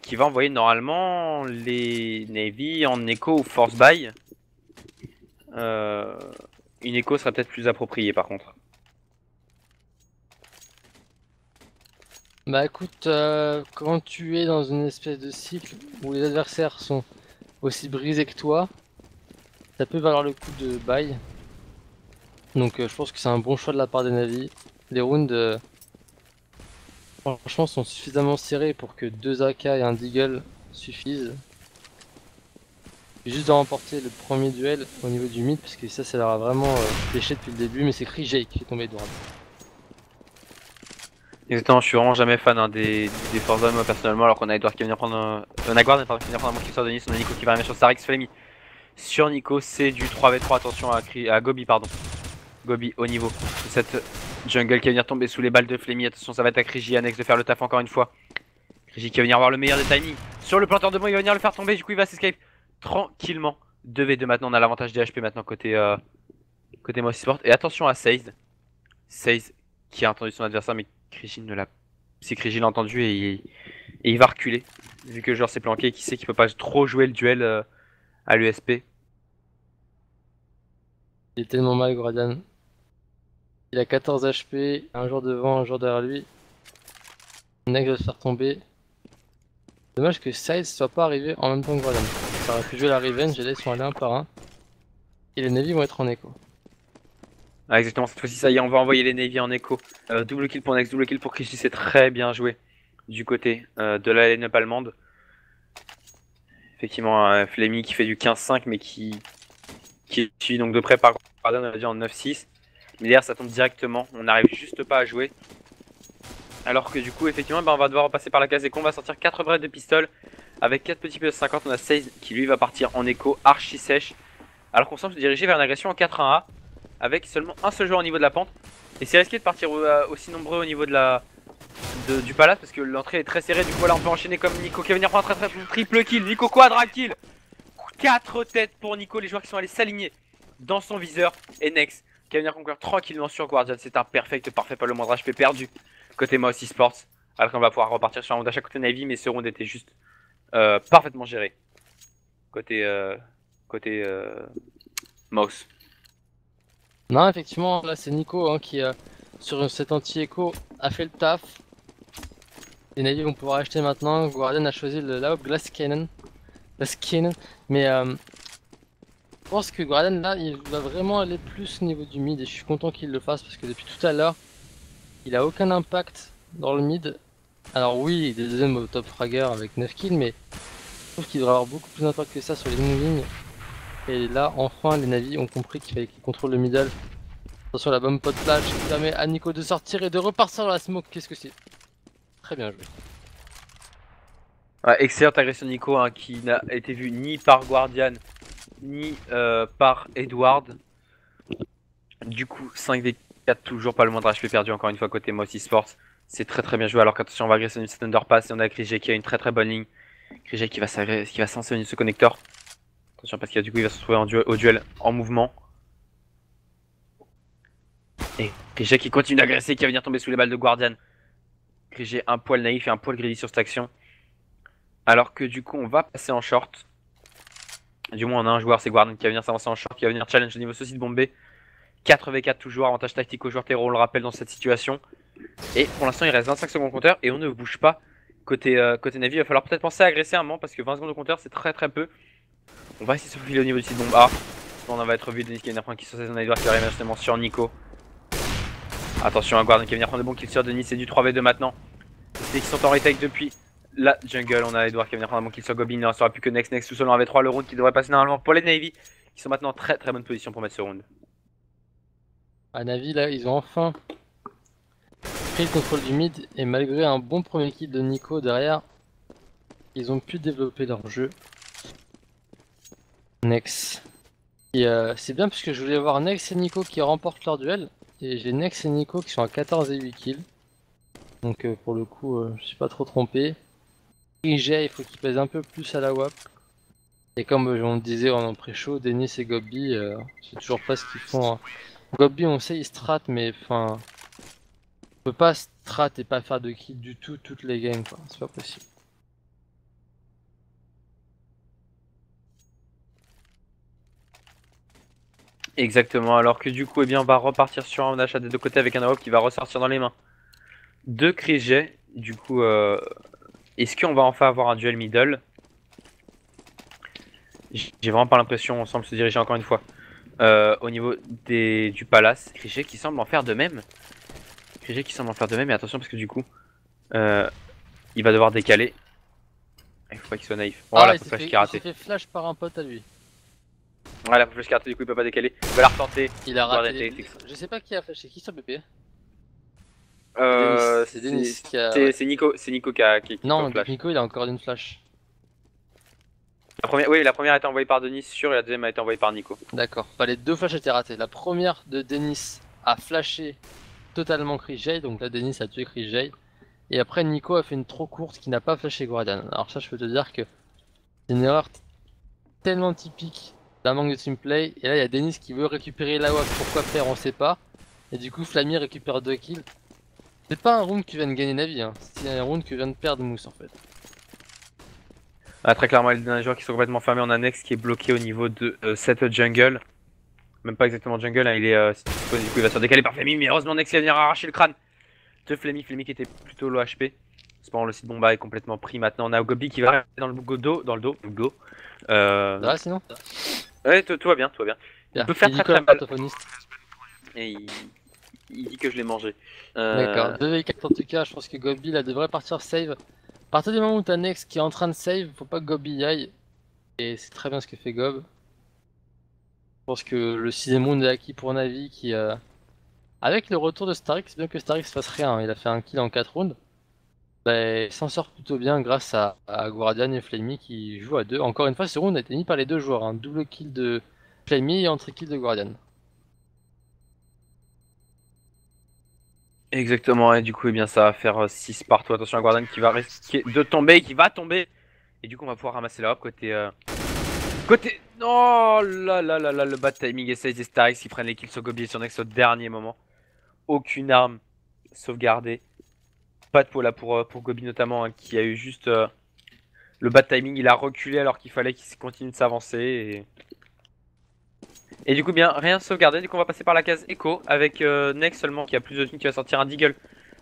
Qui va envoyer normalement les Navy en écho ou force buy. Une écho serait peut-être plus appropriée par contre. Bah écoute, quand tu es dans une espèce de cycle où les adversaires sont aussi brisés que toi, ça peut valoir le coup de buy. Donc je pense que c'est un bon choix de la part des Navi. Les rounds franchement sont suffisamment serrés pour que 2 AK et un Deagle suffisent. Juste de remporter le premier duel au niveau du mid parce que ça leur a vraiment pêché depuis le début, mais c'est Krije qui est tombé droit. Exactement, je suis vraiment jamais fan des Forza moi personnellement, alors qu'on a Edouard qui va venir prendre on a Guardian qui va venir prendre un kill sur Denis, on a Nico qui va revenir sur Starix Flammy. Sur Nico c'est du 3v3, attention à Gobi pardon. Gobi au niveau de cette jungle qui va venir tomber sous les balles de Flammy, attention ça va être à Krigi Annex de faire le taf encore une fois. Krigi qui va venir avoir le meilleur des timings sur le planteur de bombe, il va venir le faire tomber, du coup il va s'escape tranquillement. 2v2 maintenant, on a l'avantage des HP maintenant côté Mouse Sport. Et attention à Seize. Seize qui a entendu son adversaire mais Krigi ne l'a. Si Krigi l'a entendu et il va reculer. Vu que le joueur s'est planqué et qu'il sait qu'il peut pas trop jouer le duel à l'USP. Il est tellement mal Guardian. Il a 14 HP, un joueur devant, un joueur derrière lui. Nex va se faire tomber. Dommage que Side soit pas arrivé en même temps que Guardian. Ça aurait pu jouer la Revenge et là ils sont allés un par un. Et les Navy vont être en écho. Ah exactement, cette fois-ci ça y est, on va envoyer les Navy en écho. Double kill pour Nex, double kill pour Krigi, c'est très bien joué du côté de la line-up allemande. Effectivement, Flemmy qui fait du 15-5 mais qui est suivi donc de près par Guardian, on va dire en 9-6. Mais derrière ça tombe directement, on n'arrive juste pas à jouer. Alors que du coup effectivement on va devoir repasser par la case et qu'on va sortir 4 braids de pistole. Avec 4 petits PS50, on a 16 qui lui va partir en écho archi sèche. Alors qu'on semble se diriger vers une agression en 4-1A. Avec seulement un seul joueur au niveau de la pente. Et c'est risqué de partir aussi nombreux au niveau de du palace parce que l'entrée est très serrée. Du coup là on peut enchaîner comme Nico qui va venir prendre un triple kill. Nico quadra kill. 4 têtes pour Nico, les joueurs qui sont allés s'aligner dans son viseur. Et Nex qui va venir conclure tranquillement sur Guardian. C'est un perfect parfait, pas le moindre HP perdu côté Mouse Esports. Alors qu'on va pouvoir repartir sur un round d'achat côté Navy, mais ce round était juste parfaitement géré côté Mouse. Non, effectivement, là c'est Nico hein, qui sur cet anti-écho a fait le taf. Les Navy vont pouvoir acheter maintenant. Guardian a choisi le Laob Glass Cannon. Mais je pense que Guardian là il va vraiment aller plus au niveau du mid et je suis content qu'il le fasse parce que depuis tout à l'heure il a aucun impact dans le mid. Alors oui, il est deuxième au top fragger avec 9 kills mais je trouve qu'il devrait avoir beaucoup plus d'impact que ça sur les moving. Et là enfin les Navy ont compris qu'il fallait qu'ils contrôlent le middle. Attention la bombe pot flash qui permet à Nico de sortir et de repartir dans la smoke. Qu'est-ce que c'est? Très bien joué. Ouais, excellente agression de Nico hein, qui n'a été vue ni par Guardian ni par Edward. Du coup 5v4 toujours pas le moindre HP perdu encore une fois côté Moss Esports. C'est très bien joué alors qu'attention on va agresser cette underpass et on a Krige qui a une très bonne ligne. Krige qui va s'enseigner ce connecteur. Attention parce qu'il du coup il va se retrouver au duel en mouvement. Et Krige qui continue d'agresser, qui va venir tomber sous les balles de Guardian. Krige un poil naïf et un poil greedy sur cette action. Alors que du coup on va passer en short. Du moins on a un joueur, c'est Guardian qui va venir s'avancer en short, qui va venir challenge au niveau ceci de bombé. 4v4 toujours, avantage tactique aux joueurs terreau, on le rappelle dans cette situation. Et pour l'instant il reste 25 secondes au compteur et on ne bouge pas. Côté Navy, il va falloir peut-être penser à agresser un moment parce que 20 secondes au compteur c'est très peu. On va essayer de se faufiler au niveau du site bombe A. On va être vu, Denis qui vient qui sur ses Edward qui va arriver justement sur Nico. Attention à Guardian qui va venir prendre des bons kills sur Denis, c'est du 3v2 maintenant. Dès qu'ils sont en retake depuis la jungle, on a Edward qui va venir prendre un bon kill sur Goblin, il ne sera plus que Next tout seul en AV3, le round qui devrait passer normalement pour les Navy. Qui sont maintenant très bonne position pour mettre ce round. À Navi là ils ont enfin pris le contrôle du mid et malgré un bon premier kill de Nico derrière, ils ont pu développer leur jeu. Nex. Et c'est bien parce que je voulais voir Nex et Nico qui remportent leur duel. Et j'ai Nex et Nico qui sont à 14 et 8 kills. Donc pour le coup je suis pas trop trompé. IJ il faut qu'il pèse un peu plus à la WAP. Et comme on le disait en pré-show, Denis et Gobby, c'est toujours pas ce qu'ils font. Hein. Gobby on sait il strat mais enfin... On peut pas strat et pas faire de kill du tout toutes les games quoi, c'est pas possible. Exactement, alors que du coup, eh bien, on va repartir sur un achat des deux côtés avec un AWP qui va ressortir dans les mains de Krige. Du coup, est-ce qu'on va enfin avoir un duel middle? J'ai vraiment pas l'impression, on semble se diriger encore une fois au niveau du palace. Krige qui semble en faire de même. Krige qui semble en faire de même, et attention parce que du coup, il va devoir décaler. Il faut pas qu'il soit naïf. Voilà, faut flash qui est raté. Il s'est fait flash par un pote à lui. Voilà, faut flash qui est raté, du coup il peut pas décaler. Il va la retenter. Il a raté. Je sais pas qui a flashé, qui sur BP? C'est Denis qui a... C'est Nico qui non, flash. Nico il a encore une flash. Oui, la première a été envoyée par Denis sûr et la deuxième a été envoyée par Nico. D'accord, bah, les deux flashs étaient ratés. La première de Denis a flashé totalement Krige, donc là Denis a tué Krige. Et après Nico a fait une trop courte qui n'a pas flashé Guardian. Alors ça je peux te dire que c'est une erreur tellement typique d'un manque de teamplay. Et là il y a Denis qui veut récupérer la WAP, pourquoi faire on sait pas. Et du coup Flammy récupère 2 kills. C'est pas un round que vient de gagner Navi, hein. C'est un round que vient de perdre Mousse en fait. Ah, très clairement, il y a des joueurs qui sont complètement fermés. On a Nex qui est bloqué au niveau de cette jungle. Même pas exactement jungle, hein, il est du coup il va se faire décaler par Flemmy, mais heureusement Nex va venir arracher le crâne de Flemmy qui était plutôt low HP. Cependant le site bomba est complètement pris maintenant. On a Gobi qui va rester dans le dos. Ça va sinon? Ouais, tout va bien, Il peut faire très mal. Et il dit que je l'ai mangé. D'accord, 2v4 en tout cas, je pense que Gobi là devrait partir save. À partir du moment où t'as Nex qui est en train de save, faut pas que Gobi y aille. Et c'est très bien ce que fait Gob. Je pense que le 6ème round est acquis pour Navi qui... Avec le retour de Starix, c'est bien que Starix fasse rien, hein. Il a fait un kill en 4 rounds. Bah, il s'en sort plutôt bien grâce à Guardian et Flamey qui jouent à 2. Encore une fois, ce round a été mis par les deux joueurs, un double kill de Flamey et entre kill de Guardian. Exactement, et du coup, eh bien, ça va faire 6 partout. Attention à Guardian qui va risquer de tomber, qui va tomber. Et du coup, on va pouvoir ramasser la hop côté... Oh là là là là, le bad timing et des Starix qui prennent les kills sur Gobi et sur Nex au dernier moment. Aucune arme sauvegardée. Pas de peau là pour Gobi notamment, hein, qui a eu juste le bad timing. Il a reculé alors qu'il fallait qu'il continue de s'avancer. Et du coup, bien, rien sauvegardé. Du coup, on va passer par la case Echo avec Nex seulement qui a plus de thunes qui va sortir un Deagle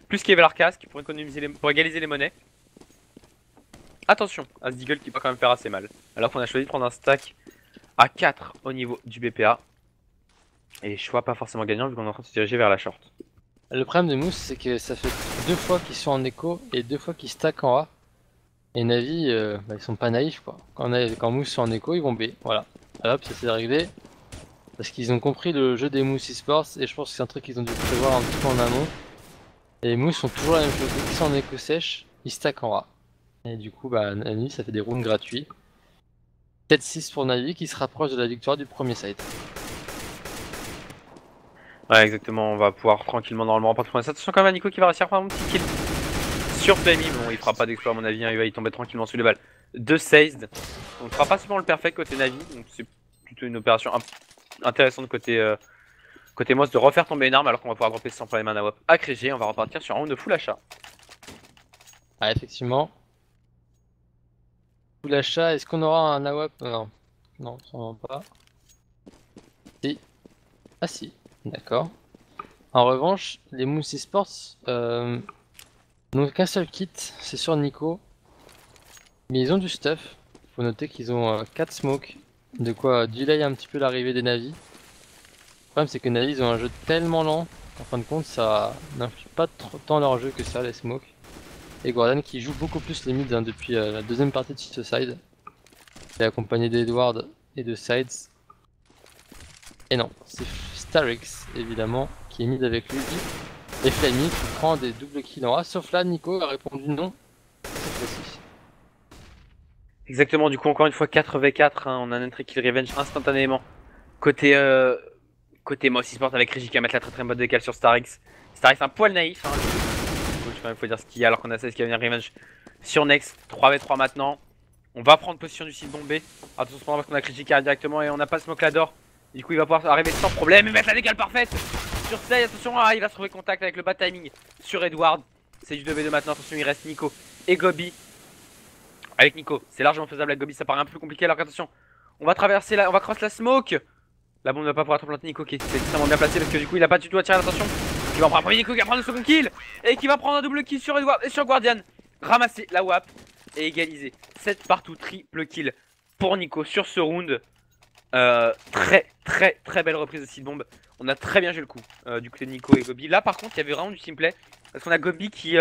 plus Kevlar Casque pour économiser pour égaliser les monnaies. Attention à ce Deagle qui peut quand même faire assez mal. Alors qu'on a choisi de prendre un stack à 4 au niveau du BPA. Et choix pas forcément gagnant vu qu'on est en train de se diriger vers la short. Le problème de Mousse, c'est que ça fait 2 fois qu'ils sont en écho et 2 fois qu'ils stackent en A. Et Navi, bah, ils sont pas naïfs quoi. Quand Mousse sont en écho, ils vont B. Voilà. Hop, ça s'est réglé. Parce qu'ils ont compris le jeu des Mousse eSports et je pense que c'est un truc qu'ils ont dû prévoir un petit peu en amont. Et les Mousse sont toujours la même chose. Dès qu'ils sont en écho sèche, ils stackent en A. Et du coup, bah, Navi, ça fait des rounds gratuits. 7-6 pour Navi qui se rapproche de la victoire du premier side. Ouais, exactement. On va pouvoir tranquillement normalement remporter le premier set. Attention quand même à Nico qui va réussir à prendre un petit kill sur Flamey. Bon, il fera pas d'exploit à mon avis. Hein, il va y tomber tranquillement sous les balles de Seized. On fera pas seulement le perfect côté Navi. Donc c'est plutôt une opération intéressante côté Moss de refaire tomber une arme alors qu'on va pouvoir dropper sans problème un AWP à Krég. On va repartir sur un round de full achat. Ah, effectivement. Full achat, est-ce qu'on aura un AWP? Non. Non, sûrement pas. Si. Ah si, d'accord. En revanche, les Mousse Esports n'ont qu'un seul kit, c'est sur Nico. Mais ils ont du stuff. Faut noter qu'ils ont 4 smokes. De quoi delay un petit peu l'arrivée des navis. Le problème c'est que Navi ils ont un jeu tellement lent. En fin de compte ça n'influe pas trop tant leur jeu que ça les smokes. Et Gordon qui joue beaucoup plus les mids hein, depuis la deuxième partie de ce side. Il est accompagné d'Edward et de Sides. Et non, c'est Starix évidemment qui est mid avec lui. Et Flammy qui prend des doubles kills en A. Sauf là Nico a répondu non cette fois-ci. Exactement, du coup encore une fois 4v4, hein, on a un kill revenge instantanément. Côté Moss eSport avec Regi qui va mettre la très bonne décale sur Starix. Starix un poil naïf, hein, il faut dire ce qu'il y a alors qu'on a 16 qui va venir revenge sur Next. 3v3 maintenant. On va prendre position du site bombé. Attention cependant parce qu'on a Regi qui arrive directement et on n'a pas smoke la d'or. Du coup il va pouvoir arriver sans problème et mettre la décale parfaite sur Say. Attention, il va se trouver contact avec le bad timing sur Edward. C'est du 2v2 maintenant, attention il reste Nico et Gobi. Avec Nico, c'est largement faisable avec Gobi, ça paraît un peu plus compliqué alors qu'attention, on va traverser on va cross la smoke. La bombe ne va pas pouvoir être plantée. Nico qui est extrêmement bien placé parce que du coup il a pas du tout attiré l'attention. Qui va prendre un premier Nico qui va prendre le second kill et qui va prendre un double kill sur Edward et sur Guardian. Ramasser la WAP et égaliser 7 partout, triple kill pour Nico sur ce round. Très belle reprise de site bombe. On a très bien joué le coup du côté de Nico et Gobi. Là par contre il y avait vraiment du simplay parce qu'on a Gobi qui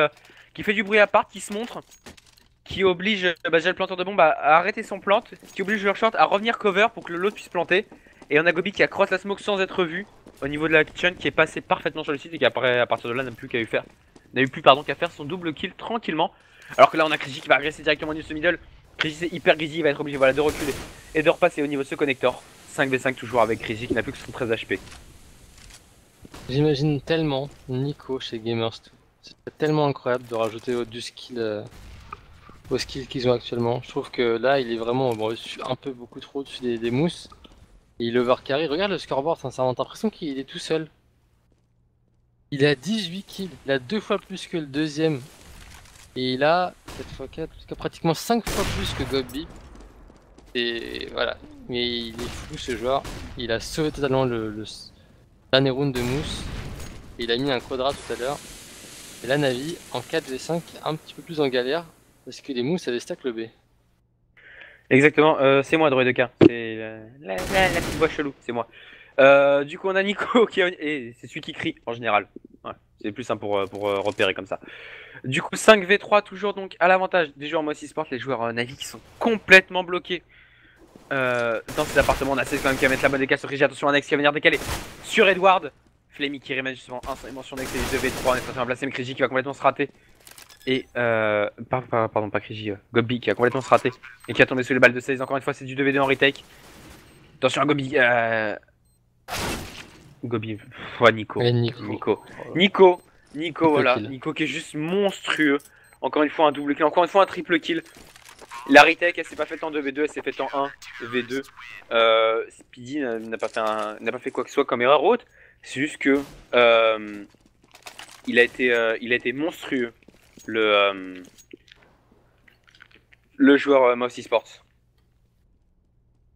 fait du bruit à part, qui se montre, qui oblige déjà le planteur de bombe à arrêter son plante, qui oblige leur short à revenir cover pour que l'autre puisse planter. Et on a Gobi qui a cross la smoke sans être vu au niveau de la kitchen, qui est passé parfaitement sur le site et qui après à partir de là n'a plus qu'à faire qu'à faire son double kill tranquillement. Alors que là on a Krigi qui va agresser directement au niveau de ce middle. Krigi c'est hyper greedy, il va être obligé voilà, de reculer et de repasser au niveau de ce connector. 5v5 toujours avec Krigi qui n'a plus que son 13 HP. J'imagine tellement Nico chez Gamers2. C'est tellement incroyable de rajouter du skill aux skills qu'ils ont actuellement. Je trouve que là il est vraiment bon, un peu beaucoup trop au-dessus des mousses. Et il overcarry, regarde le scoreboard, sincèrement, t'as l'impression qu'il est tout seul. Il a 18 kills, il a 2 fois plus que le deuxième. Et il a 7 fois 4, pratiquement 5 fois plus que Gobi. Et voilà, mais il est fou ce joueur. Il a sauvé totalement le dernier round de mousse. Et il a mis un quadra tout à l'heure. Et là Navi, en 4v5, un petit peu plus en galère. Parce que les mousses avaient stack le B. Exactement, c'est moi Droideka, c'est la petite voix chelou, c'est moi. Du coup on a Nico qui et c'est celui qui crie en général. Ouais, c'est plus simple pour repérer comme ça. Du coup 5v3 toujours donc à l'avantage des joueurs Moss eSport, les joueurs Navi qui sont complètement bloqués dans ces appartements. On a 16 quand même qui va mettre la bonne décale sur Rigi, attention à Nex qui va venir décaler sur Edward. Flammy qui remet justement instantanément sur Nex et 2v3, on est en train de placer mais Rigi qui va complètement se rater. Et pardon pas Krigi, Gobi qui a complètement se raté et qui a tombé sous les balles de 16. Encore une fois c'est du 2v2 en retake. Attention à Gobi. Gobi, ouais, Nico. Nico voilà. Kill. Nico qui est juste monstrueux. Encore une fois un double kill, encore une fois un triple kill. La retake elle s'est pas faite en 2v2, elle s'est faite en 1v2. Speedy n'a pas fait quoi que ce soit comme erreur haute. C'est juste que il a été monstrueux. Le joueur Moss eSports.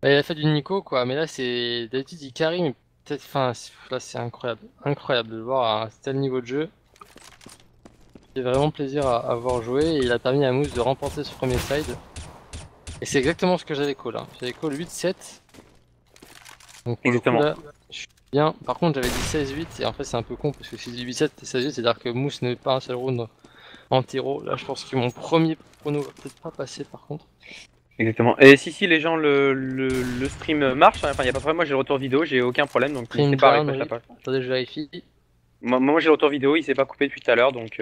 Bah, il a fait du Nico quoi, mais là c'est d'habitude il carry, mais peut-être, enfin là c'est incroyable, incroyable de le voir à un tel niveau de jeu. C'est vraiment plaisir à voir jouer et il a permis à Mousse de remporter ce premier side. Et c'est exactement ce que j'avais call là. J'avais call 8-7. Donc pour le coup Exactement. là, je suis bien. Par contre j'avais dit 16-8 et en fait c'est un peu con parce que si je dis 8-7 et 16-8 c'est à dire que Mousse n'avait pas un seul round en terreau. Là je pense que mon premier prono va peut-être pas passer par contre. Exactement. Et si les gens le stream marche, hein, enfin y a pas de problème, moi j'ai le retour vidéo, j'ai aucun problème, donc n'hésitez Prime pas à down, refresh la rip. page. Attendez je vérifie. Moi j'ai le retour vidéo, il s'est pas coupé depuis tout à l'heure, donc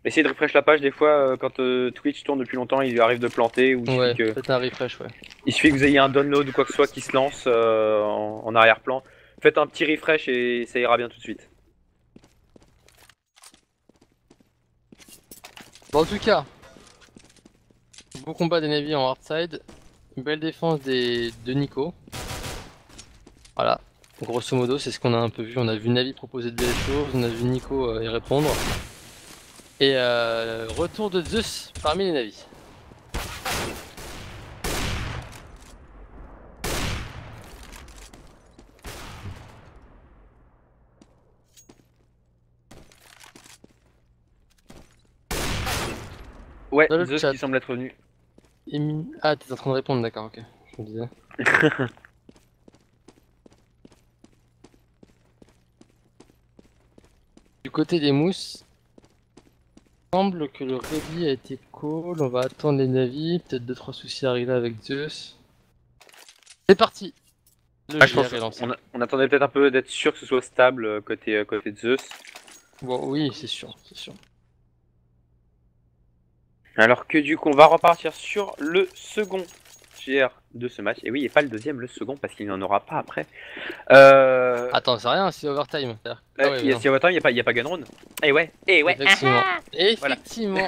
essayez de refresh la page des fois quand Twitch tourne depuis longtemps, il lui arrive de planter ou Ouais, faites un refresh ouais. il suffit que vous ayez un download ou quoi que ce soit qui se lance en arrière-plan. Faites un petit refresh et ça ira bien tout de suite. Bon en tout cas, beau combat des Navy en hardside. Belle défense de Nico. Voilà, grosso modo, c'est ce qu'on a un peu vu. On a vu Navi proposer de belles choses, on a vu Nico y répondre. Et retour de Zeus parmi les Navis. Ouais, Dans le Zeus chat, qui semble être revenu. Ah, t'es en train de répondre, d'accord, ok. Je me disais. Du côté des mousses, il semble que le ready a été call. On va attendre les Navis. Peut-être 2-3 soucis arrivent avec Zeus. C'est parti! Le Ah, je GR pense est lancé. on attendait peut-être un peu d'être sûr que ce soit stable côté de Zeus. Bon, oui, c'est sûr, c'est sûr. Alors que du coup, on va repartir sur le second GR de ce match. Et oui, et pas le deuxième, le second, parce qu'il n'y en aura pas après. Attends, c'est rien, c'est overtime. Ah ouais, mais non. Si autant, il n'y a pas gun round. Et ouais. Effectivement. Voilà. Effectivement.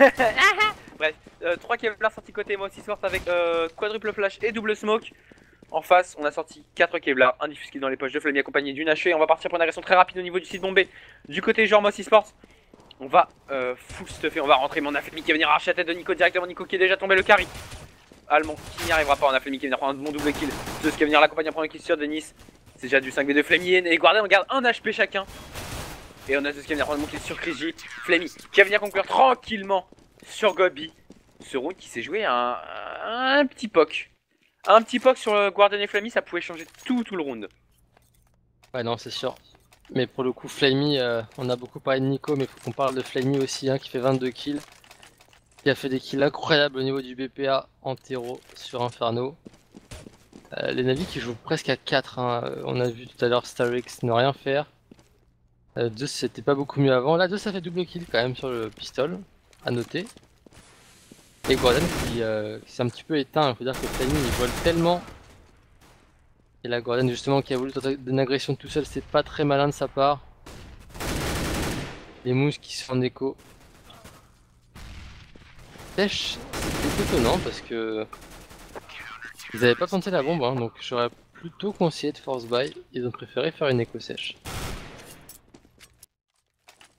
Bref, 3 Kevlar sortis côté moi aussi sortent avec quadruple flash et double smoke. En face, on a sorti 4 Kevlar, un diffuse kill dans les poches de Flammy accompagné d'une HE. Et on va partir pour une agression très rapide au niveau du site bombé. Du côté genre Moss Esports, on va full stuffer, on va rentrer. Mais on a Flammy qui va venir arracher la tête de Nico directement. Nico qui est déjà tombé le carry. Allemand qui n'y arrivera pas. On a Flammy qui va venir prendre mon double kill. Zeus qui va venir l'accompagner en premier kill sur Denis. C'est déjà du 5v2 Flammy et Guardian. On garde un HP chacun. Et on a Zeus qui va venir prendre mon kill sur Kriji. Flammy qui va venir conclure tranquillement sur Gobi. Ce round qui s'est joué un petit poc. Un petit poc sur le Guardian et Flammy, ça pouvait changer tout le round. Ouais, non, c'est sûr. Mais pour le coup, Flammy, on a beaucoup parlé de Nico, mais il faut qu'on parle de Flammy aussi, hein, qui fait 22 kills. Qui a fait des kills incroyables au niveau du BPA en terreau sur Inferno. Les Navis qui jouent presque à 4. Hein. On a vu tout à l'heure Starix ne rien faire. 2 c'était pas beaucoup mieux avant. Là, 2 ça fait double kill quand même sur le pistol, à noter. Et Gordon qui s'est un petit peu éteint. Il faut dire que Flammy il vole tellement. Et là, Gordon justement qui a voulu tenter une agression tout seul, c'est pas très malin de sa part. Les mousses qui se font écho. Sèche, c'est étonnant parce que ils avaient pas planté la bombe, hein, donc j'aurais plutôt conseillé de force buy. Ils ont préféré faire une écho sèche.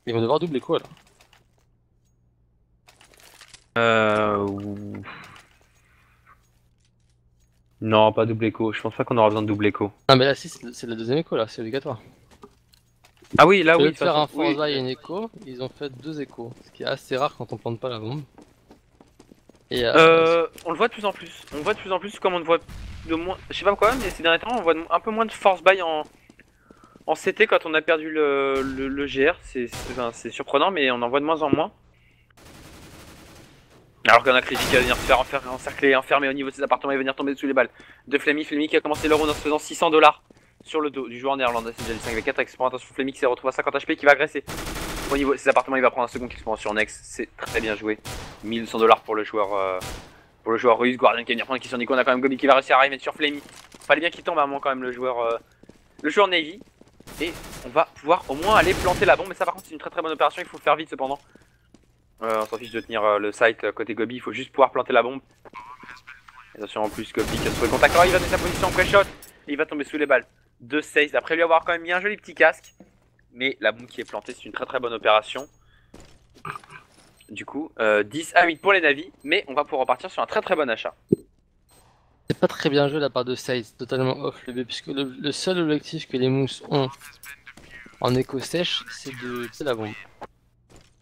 Ils vont devoir double écho là. Non, pas double écho. Je pense pas qu'on aura besoin de double écho. Ah mais là si c'est la deuxième écho là, c'est obligatoire. Ah oui, là Au lieu oui. de faire un force oui. buy et une écho, ils ont fait 2 échos. Ce qui est assez rare quand on plante pas la bombe. Et On le voit de plus en plus. On le voit de plus en plus comme on le voit de moins. Je sais pas pourquoi, mais ces derniers temps, on voit un peu moins de force buy en CT quand on a perdu le GR. C'est surprenant, mais on en voit de moins en moins. Alors qu'on a Kriji qui va venir se faire encercler, enfermer au niveau de ses appartements et venir tomber sous les balles. De Flammy qui a commencé le round en se faisant 600 $ sur le dos du joueur néerlandais. C'est déjà du 5v4 avec attention Flammy qui s'est retrouvé à 50 HP qui va agresser. Au niveau de ses appartements, il va prendre un second kill sur Nex. C'est très bien joué. 1200 $ pour le joueur russe. Guardian qui va venir prendre un kill sur Nico. On a quand même Gobi qui va réussir à arriver sur Flammy. Fallait bien qu'il tombe à un moment quand même le joueur Navy. Et on va pouvoir au moins aller planter la bombe. Mais ça par contre c'est une très bonne opération. Il faut faire vite cependant. On s'en fiche de tenir le site côté Gobi, il faut juste pouvoir planter la bombe. Attention en plus Gobi qui a trouvé le contact, alors il va donner sa position en pré-shot et il va tomber sous les balles. 2-16 après lui avoir quand même mis un joli petit casque. Mais la bombe qui est plantée c'est une très bonne opération. Du coup 10 à 8 pour les Navis, mais on va pouvoir repartir sur un très bon achat. C'est pas très bien joué de la part de Sides, totalement off le B, puisque le seul objectif que les mousses ont en écho sèche, c'est de c'est la bombe.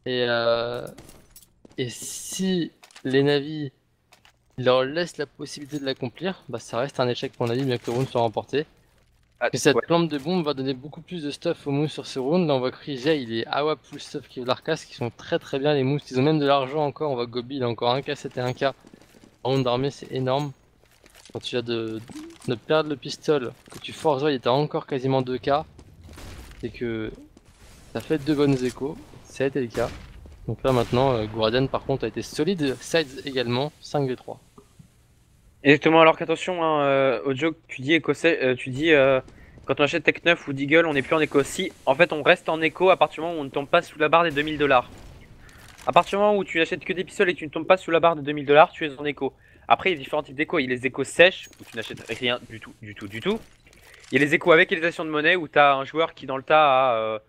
Et, euh, et si les navis leur laissent la possibilité de l'accomplir, bah ça reste un échec pour Navi, bien que le round soit remporté. Ah, Et cette ouais. plante de bombe va donner beaucoup plus de stuff aux mousses sur ce round. Là on voit que Rija il est AWAP full stuff qui est l'Arcas qui sont très bien les mousses. Ils ont même de l'argent encore, on voit Gobi il a encore 1K7 et 1K. Round d'armée c'est énorme. Quand tu viens de perdre le pistol, que tu forces il était encore quasiment 2K. C'est que ça fait de bonnes échos, ça a été le cas. Donc là maintenant, Guardian par contre a été solide, Sides également, 5v3. Exactement, alors qu'attention, hein, au joke, tu dis écossais, tu dis quand on achète Tech 9 ou Deagle, on n'est plus en éco. Si, en fait, on reste en éco à partir du moment où on ne tombe pas sous la barre des 2000 $. À partir du moment où tu n'achètes que des pistolets et que tu ne tombes pas sous la barre des 2000 $, tu es en éco. Après, il y a différents types d'échos. Il y a les échos sèches, où tu n'achètes rien du tout, du tout, du tout. Il y a les échos avec réalisation de monnaie, où tu as un joueur qui, dans le tas, a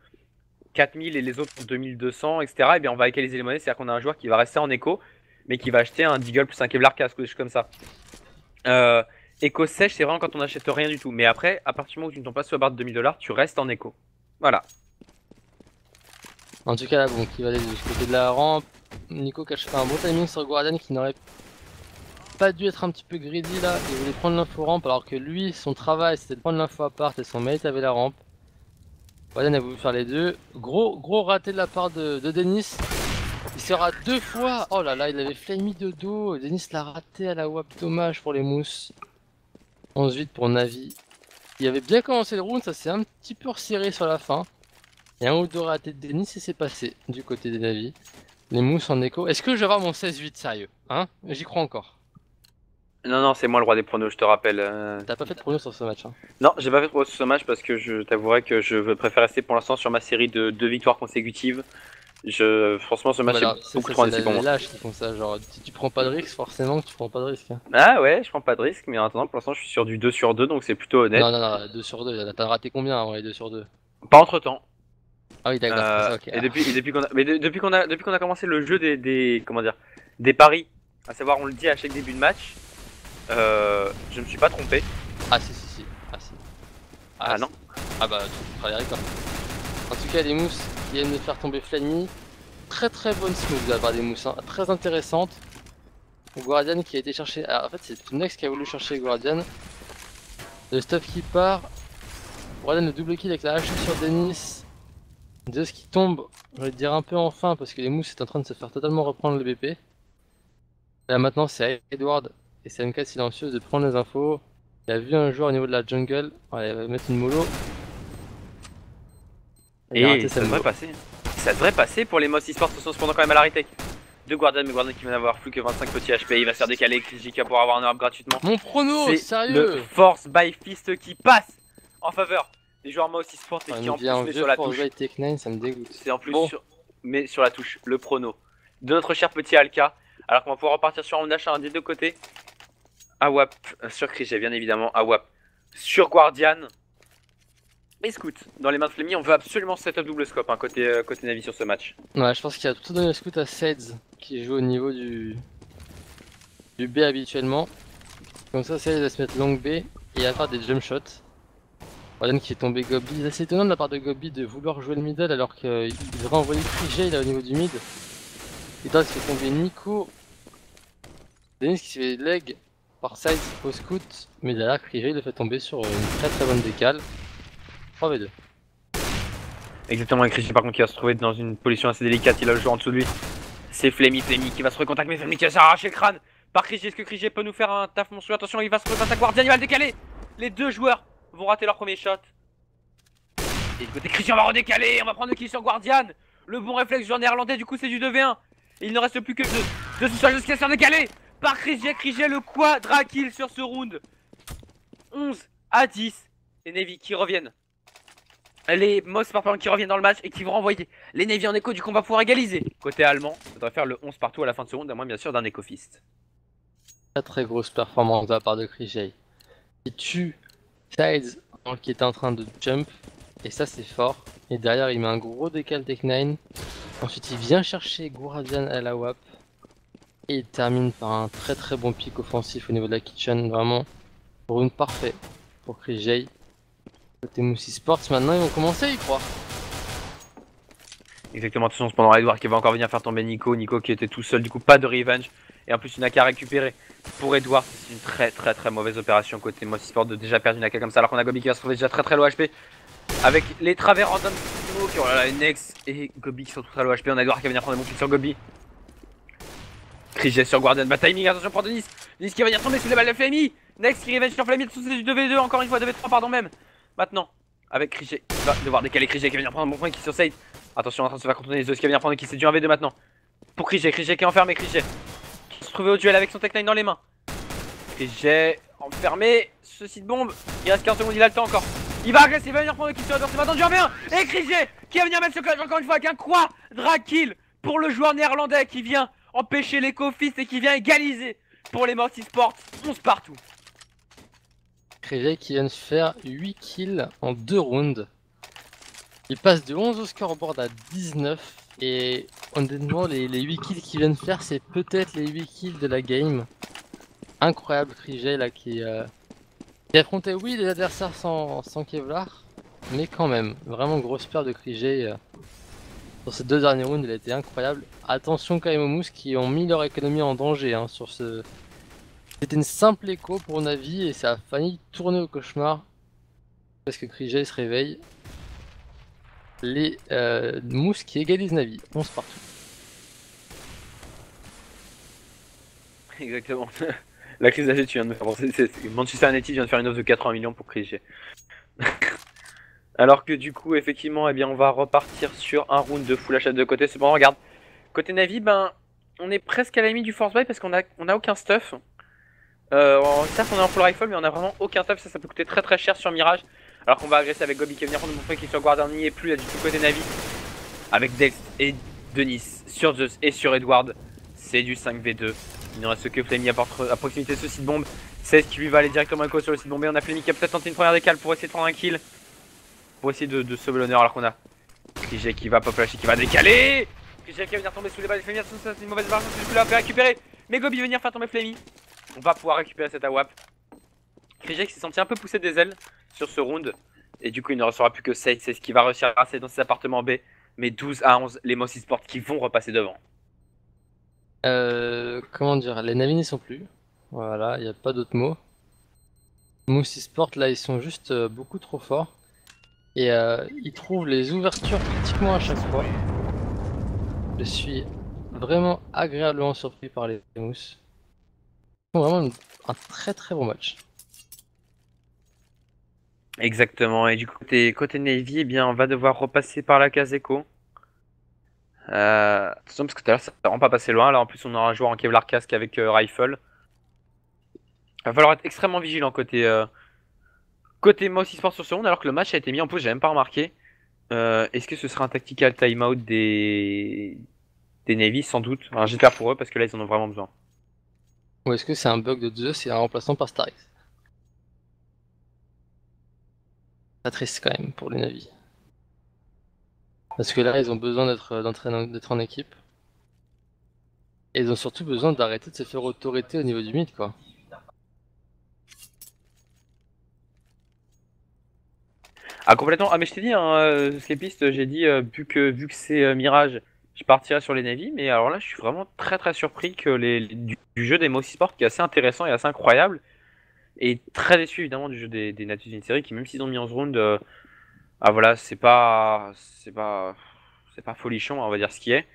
4000 et les autres ont 2200, etc. Et bien, on va égaliser les monnaies, c'est-à-dire qu'on a un joueur qui va rester en écho, mais qui va acheter un Deagle plus un Kevlar casque ou des choses comme ça. Euh, Écho sèche, c'est vraiment quand on n'achète rien du tout. Mais après, à partir du moment où tu ne tombes pas sur la barre de 2000 $, tu restes en écho. Voilà. En tout cas là, bon, qui va aller de ce côté de la rampe. Nico qui a fait un bon timing sur Guardian qui n'aurait pas dû être un petit peu greedy là. Il voulait prendre l'info rampe alors que lui, son travail c'était de prendre l'info à part et son mate avait la rampe. Guardian a voulu faire les deux. Gros raté de la part de Denis. Il sera 2 fois. Oh là là, il avait flamé de dos. Denis l'a raté à la WAP. Dommage pour les mousses. 11-8 pour Navi. Il avait bien commencé le round, ça s'est un petit peu resserré sur la fin. Et un ou deux ratés de Denis et c'est passé du côté des Navi. Les mousses en écho. Est-ce que je vais avoir mon 16-8 sérieux? Hein? J'y crois encore. Non, non, c'est moi le roi des pronos, je te rappelle. T'as pas fait de prono sur ce match, hein? Non, j'ai pas fait trop ce match parce que je t'avouerai que je préfère rester pour l'instant sur ma série de 2 victoires consécutives. Franchement, ce match Voilà, est c'est beaucoup ça, trop c'est indécis pour les moi. lâches qui font ça. Genre, si tu prends pas de risque, forcément que tu prends pas de risque, hein. Ah ouais, je prends pas de risque, mais en attendant, pour l'instant, je suis sur du 2 sur 2, donc c'est plutôt honnête. Non, 2 sur 2. T'as raté combien en vrai, 2 sur 2? Pas entre temps. Ah oui, d'accord, c'est pour ça, ok. Et depuis qu'on a, mais depuis qu'on a commencé le jeu comment dire, des paris, à savoir, on le dit à chaque début de match, je me suis pas trompé. Ah si. Ah si. Ah Si. non. Ah bah, tu feras les records. En tout cas, les mousses qui viennent de faire tomber Flammy. Très bonne smooth de la part des mousses, hein. Très intéressante. Guardian qui a été chercher. Alors, en fait, c'est Nex qui a voulu chercher Guardian. Le stuff qui part. Guardian le double kill avec la hache sur Denis. Zeus qui tombe, je vais te dire un peu enfin, parce que les mousses est en train de se faire totalement reprendre le BP. Là maintenant, c'est à Edward et c'est MK silencieuse de prendre les infos. Il a vu un joueur au niveau de la jungle. Voilà, il va mettre une mollo. Il a raté Et sa ça devrait mollo. passer. Ça devrait passer pour les Moss Esports, sont cependant quand même à la retech. De Guardian, mais Guardian qui vient d'avoir plus que 25 petits HP, il va se faire décaler JK pour avoir un herb gratuitement. Mon prono, C'est le sérieux! Force by Fist qui passe en faveur des joueurs Moss Esports et Il qui nous en plus vient un met vieux sur la Force touche. by Tech 9, ça me dégoûte. C'est en plus Bon. mais sur la touche, le prono de notre cher petit Alka. Alors qu'on va pouvoir repartir sur un d'achat des deux côtés. AWAP sur Krige, bien évidemment. AWAP sur Guardian. Et Scout. Dans les mains de Flemmy, on veut absolument setup double scope, hein, côté Navi sur ce match. Ouais, je pense qu'il a tout donné le scout à Seds qui joue au niveau du B habituellement. Comme ça, Seds va se mettre long B et il va faire des jump shots. Guardian qui est tombé Gobi. C'est étonnant de la part de Gobi de vouloir jouer le middle alors qu'il devrait envoyer Krige là au niveau du mid. Et là, il se fait tomber Nico. Denis qui se fait leg par Sides au scout. Mais derrière, Krige le fait tomber sur une très bonne décale. 3v2. Exactement, et Krige par contre qui va se trouver dans une position assez délicate, il a le joueur en dessous de lui. C'est Flemmy qui va se recontacter, mais Flemmy qui va s'arracher le crâne par Krige. Est-ce que Krige peut nous faire un taf monstrueux? Attention, il va se recontacter à Guardian, il va le décaler. Les deux joueurs vont rater leur premier shot. Et du côté Krige, on va redécaler, on va prendre le kill sur Guardian. Le bon réflexe du joueur néerlandais, du coup c'est du 2v1. Et il ne reste plus que deux sous-charges qui va se faire décaler par Krige. Krige le quadra kill sur ce round. 11-10. Et Navy qui reviennent. Les Moss par qui reviennent dans le match et qui vont renvoyer les Navy en écho. Du coup on va pouvoir égaliser. Côté allemand, ça devrait faire le 11 partout à la fin de ce round, à moins bien sûr d'un écho fist. Très grosse performance de la part de Krige. Il tue Sides qui était en train de jump. Et ça c'est fort. Et derrière il met un gros décal Tech 9. Ensuite il vient chercher Guardian à la WAP. Et il termine par un très bon pic offensif au niveau de la kitchen, vraiment round parfait pour Chris J. Côté Moussi Sports, maintenant ils vont commencer à y croire. Exactement, attention cependant Edward qui va encore venir faire tomber Nico. Nico qui était tout seul, du coup pas de revenge. Et en plus une AK à récupérer pour Edward. C'est une très mauvaise opération côté Mossy Sport de déjà perdre une AK comme ça. Alors qu'on a Gobi qui va se trouver déjà très low HP. Avec les travers random qui ont là une Nex et Gobi qui sont très low HP. On a Edward qui va venir prendre des bons kills sur Gobi. Kriget sur Guardian, bad timing, attention pour Denis. Denis qui va venir tomber sous les balles de Flammy. Next qui revenge sur Flammy, sous du 2v2 encore une fois, 2v3 pardon même. Maintenant, avec Kriget, il va devoir décaler Kriget qui va venir prendre un bon point qui sur Side. Attention, en train de se faire contourner les Zeus qui va venir prendre qui c'est du 1v2 maintenant. Pour Kriget, Kriget qui est enfermé, Kriget. Qui se trouvait au duel avec son Tech 9 dans les mains. Kriget enfermé, ceci de bombe. Il reste 15 secondes, il a le temps encore. Il va agresser, il va venir prendre qui sur Edward, c'est maintenant du 1v1. Et Kriget qui va venir mettre ce clutch encore une fois avec un quadra kill pour le joueur néerlandais qui vient empêcher les Cofist et qui vient égaliser pour les Mossy Sports 11 partout. Chris qui vient de faire 8 kills en 2 rounds. Il passe de 11 au scoreboard à 19. Et honnêtement, les 8 kills qu'il vient de faire, c'est peut-être les 8 kills de la game. Incroyable Chris là qui affrontait oui des adversaires sans Kevlar. Mais quand même, vraiment grosse perte de Chris sur ces 2 derniers rounds, il a été incroyable. Attention quand même aux mousses qui ont mis leur économie en danger sur ce... C'était une simple écho pour Navi et ça a failli tourner au cauchemar. Parce que Chris se réveille. Les mousses qui égalisent Navi, 11 partout. Exactement. La crise d'âge tu viens de me faire penser. Manchester United vient de faire une offre de 80 millions pour Kriget. Alors que du coup, effectivement, eh bien, on va repartir sur un round de full achat de côté. Cependant, regarde, côté Navi, ben, on est presque à la limite du force buy parce qu'on a aucun stuff. Certes, on est en full rifle, mais on a vraiment aucun stuff. Ça peut coûter très cher sur Mirage. Alors qu'on va agresser avec Gobi qui va venir prendre mon truc qui est sur Guardian, n'y est plus là du tout côté Navi. Avec Dex et Denis sur Zeus et sur Edward. C'est du 5v2. Il ne reste que Flammy à proximité de ce site bombe. C'est ce qui lui va aller directement écho sur le site bombe. Et on a Flammy qui a peut-être tenté une première décale pour essayer de prendre un kill. Pour essayer de sauver l'honneur alors qu'on a Kriget qui va pop flash et qui va décaler. Kriget qui va venir tomber sous les balles de Flammy. C'est une mauvaise barre, du coup là on peut récupérer. Mais Gobi va venir faire tomber Flammy. On va pouvoir récupérer cette AWAP. Kriget qui s'est senti un peu poussé des ailes sur ce round. Et du coup il ne restera plus que 6. C'est ce qui va réussir à rester dans ses appartements B. Mais 12 à 11, les Mossy Sports qui vont repasser devant. Comment dire, les Navi n'y sont plus. Voilà, il n'y a pas d'autre mot. Moussi Sport là ils sont juste beaucoup trop forts. Et ils trouvent les ouvertures pratiquement à chaque fois. Je suis vraiment agréablement surpris par les mousses. Ils font vraiment un très bon match. Exactement, et du côté Navy, eh bien, on va devoir repasser par la case écho. Attention, parce que tout à l'heure, ça ne vraiment pas passé loin. Là, en plus, on aura un joueur en Kevlar casque avec Rifle. Il va falloir être extrêmement vigilant côté Mossy Sport sur ce round, alors que le match a été mis en pause, j'ai même pas remarqué. Est-ce que ce sera un tactical timeout des Navy? Sans doute. Enfin, j'espère pour eux, parce que là, ils en ont vraiment besoin. Ou est-ce que c'est un bug de Zeus et un remplaçant par Starix? Pas triste quand même pour les Navi. Parce que là, ils ont besoin d'être en équipe. Et ils ont surtout besoin d'arrêter de se faire autorité au niveau du mid, quoi. Ah, complètement. Ah, mais je t'ai dit, hein, Skepiste, j'ai dit, vu que c'est Mirage, je partirai sur les Navy. Mais alors là, je suis vraiment très surpris que du jeu des Mossy Sport, qui est assez intéressant et assez incroyable. Et très déçu évidemment du jeu des Natus d'une série qui, même s'ils ont mis 11 rounds, ah voilà, c'est pas folichon, on va dire ce qui est.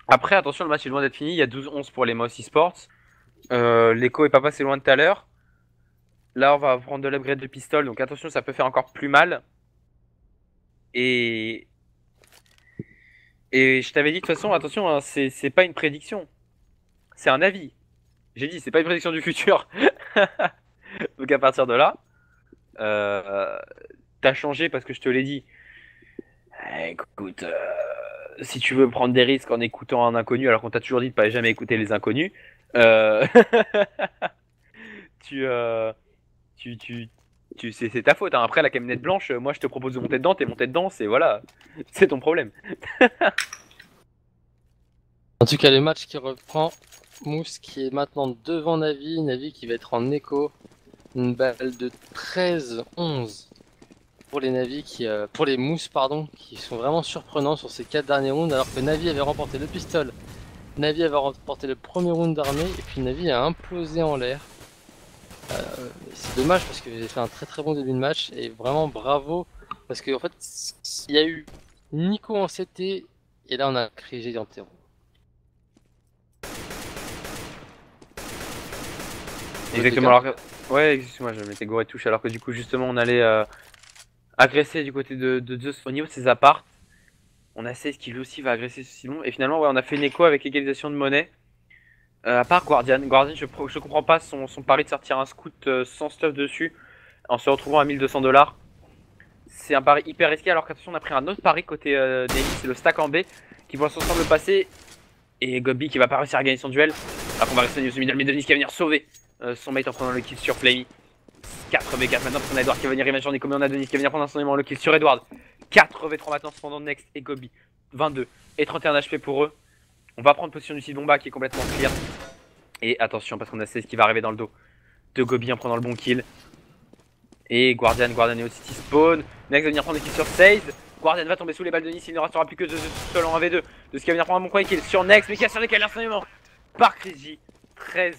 Après, attention, le match est loin d'être fini. Il y a 12-11 pour les Mossy Sports. L'écho est pas passé loin tout à l'heure. Là, on va prendre de l'upgrade de pistol, donc attention, ça peut faire encore plus mal. Et je t'avais dit de toute façon, attention, hein, c'est pas une prédiction, c'est un avis. J'ai dit, c'est pas une prédiction du futur. Donc à partir de là, t'as changé parce que je te l'ai dit. Écoute, si tu veux prendre des risques en écoutant un inconnu, alors qu'on t'a toujours dit de pas jamais écouter les inconnus, tu, c'est ta faute. Hein. Après la camionnette blanche, moi je te propose de monter dedans, t'es monté dedans, c'est voilà, c'est ton problème. En tout cas, le match qui reprend, Mousse qui est maintenant devant Navi, Navi qui va être en écho. Une balle de 13-11 pour les Navi pour les Mousses pardon, qui sont vraiment surprenants sur ces 4 derniers rounds, alors que Navi avait remporté le pistol, Navi avait remporté le premier round d'armée, et puis Navi a implosé en l'air. C'est dommage parce que j'ai fait un très bon début de match, et vraiment bravo, parce qu'en fait, il y a eu Nico en CT, et là on a Krigi en terreau. Exactement, alors que... Ouais, excuse-moi, je m'étais gouré de touche, alors que du coup, justement, on allait agresser du côté de Zeus au niveau de ses apparts. On a 16 qui lui aussi va agresser ce Simon, et finalement, ouais, on a fait une écho avec l'égalisation de monnaie. À part Guardian, je comprends pas son pari de sortir un scout sans stuff dessus en se retrouvant à 1200 $. C'est un pari hyper risqué, alors qu'attention, on a pris un autre pari côté Navy, c'est le stack en B qui pour l'instant semble passer. Et Gobi qui va pas réussir à gagner son duel. Alors qu'on va rester au milieu de Denis qui va venir sauver son mate en prenant le kill sur Flamey. 4v4 maintenant parce qu'on a Edward qui va venir rematcher. On a Denis qui va venir prendre instantanément le kill sur Edward. 4v3 maintenant cependant Next et Gobi. 22 et 31 HP pour eux. On va prendre position du site Bomba qui est complètement clear. Et attention parce qu'on a 16 qui va arriver dans le dos de Gobi en prenant le bon kill. Et Guardian est au city spawn. Next va venir prendre le kill sur 16. Guardian va tomber sous les balles de Nice, il ne restera plus que de seul en 1v2. De ce qui va venir prendre un bon premier kill sur Next, mais qui a sur lesquels instantanément par Crazy. 13-11.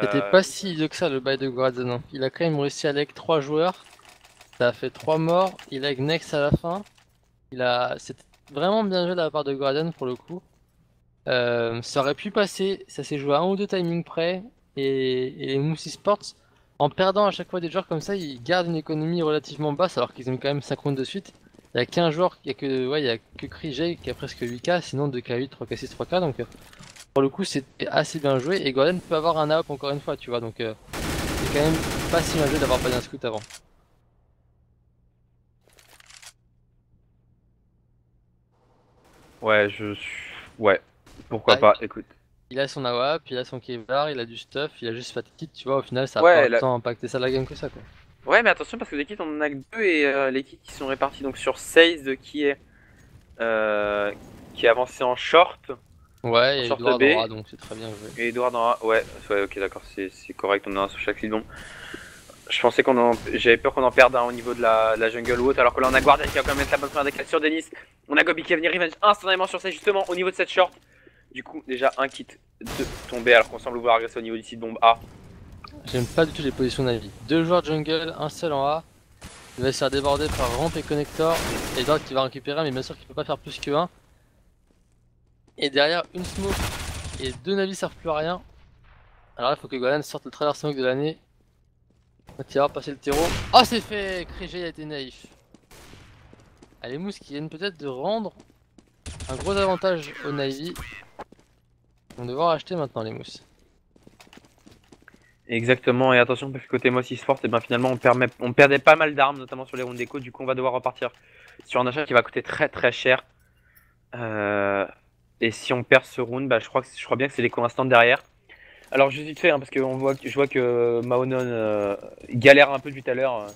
C'était pas si idiot que ça le bail de Guardian. Il a quand même réussi à leg 3 joueurs. Ça a fait 3 morts. Il a Next à la fin. C'était vraiment bien joué de la part de Guardian pour le coup. Ça aurait pu passer. Ça s'est joué à 1 ou 2 timings près. Et les Moussi Sports, en perdant à chaque fois des joueurs comme ça, ils gardent une économie relativement basse alors qu'ils ont quand même 5 rounds de suite. Il y a qu'un joueur, il y a que Krij qui a presque 8k, sinon 2k8, 3k6, 3k. Donc pour le coup, c'était assez bien joué. Et Guardian peut avoir un AOP encore une fois, tu vois. Donc c'est quand même pas si bien joué d'avoir pas d'un scout avant. Ouais, ouais, pourquoi pas, écoute. Il a son AWP, il a son Kevlar, il a du stuff, il a juste pas de kit, tu vois. Au final, ça a Ouais, pas tant impacté ça la game que ça, quoi. ouais, mais attention parce que les kits on en a que 2 et les kits qui sont répartis donc sur 16 qui est avancé en short. Ouais, il y a Short Edward B. en A, donc c'est très bien joué. Et Edward en A, ouais, ok, d'accord, c'est correct, on en a un sur chaque season. Je pensais j'avais peur qu'on en perde un au niveau de la jungle ou autre, alors que là on a Guardian qui va quand même mettre la bonne première décale sur Denis. On a Gobi qui va venir revenge instantanément sur ça justement au niveau de cette short. Du coup, déjà un kit de tomber alors qu'on semble vouloir agresser au niveau du site bombe A. J'aime pas du tout les positions d'avis. 2 joueurs jungle, un seul en A. Il va se faire déborder par rampe et connector. Edward qui va récupérer, mais bien sûr qu'il peut pas faire plus que 1. Et derrière, une smoke et 2 navis servent plus à rien. Alors là, il faut que Golan sorte le travers smoke de l'année. Il va passer le terreau. Oh, c'est fait! Krij a été naïf. Ah, les mousses qui viennent peut-être de rendre un gros avantage aux Navy. Ils vont devoir acheter maintenant les mousses. Exactement, et attention parce que côté Moss Sport, et ben finalement on perdait pas mal d'armes, notamment sur les rounds d'écho, du coup on va devoir repartir sur un achat qui va coûter très cher. Et si on perd ce round, bah, je crois bien que c'est l'écho instant derrière. Alors juste vite fait, hein, parce que je vois que Maonon galère un peu depuis tout à l'heure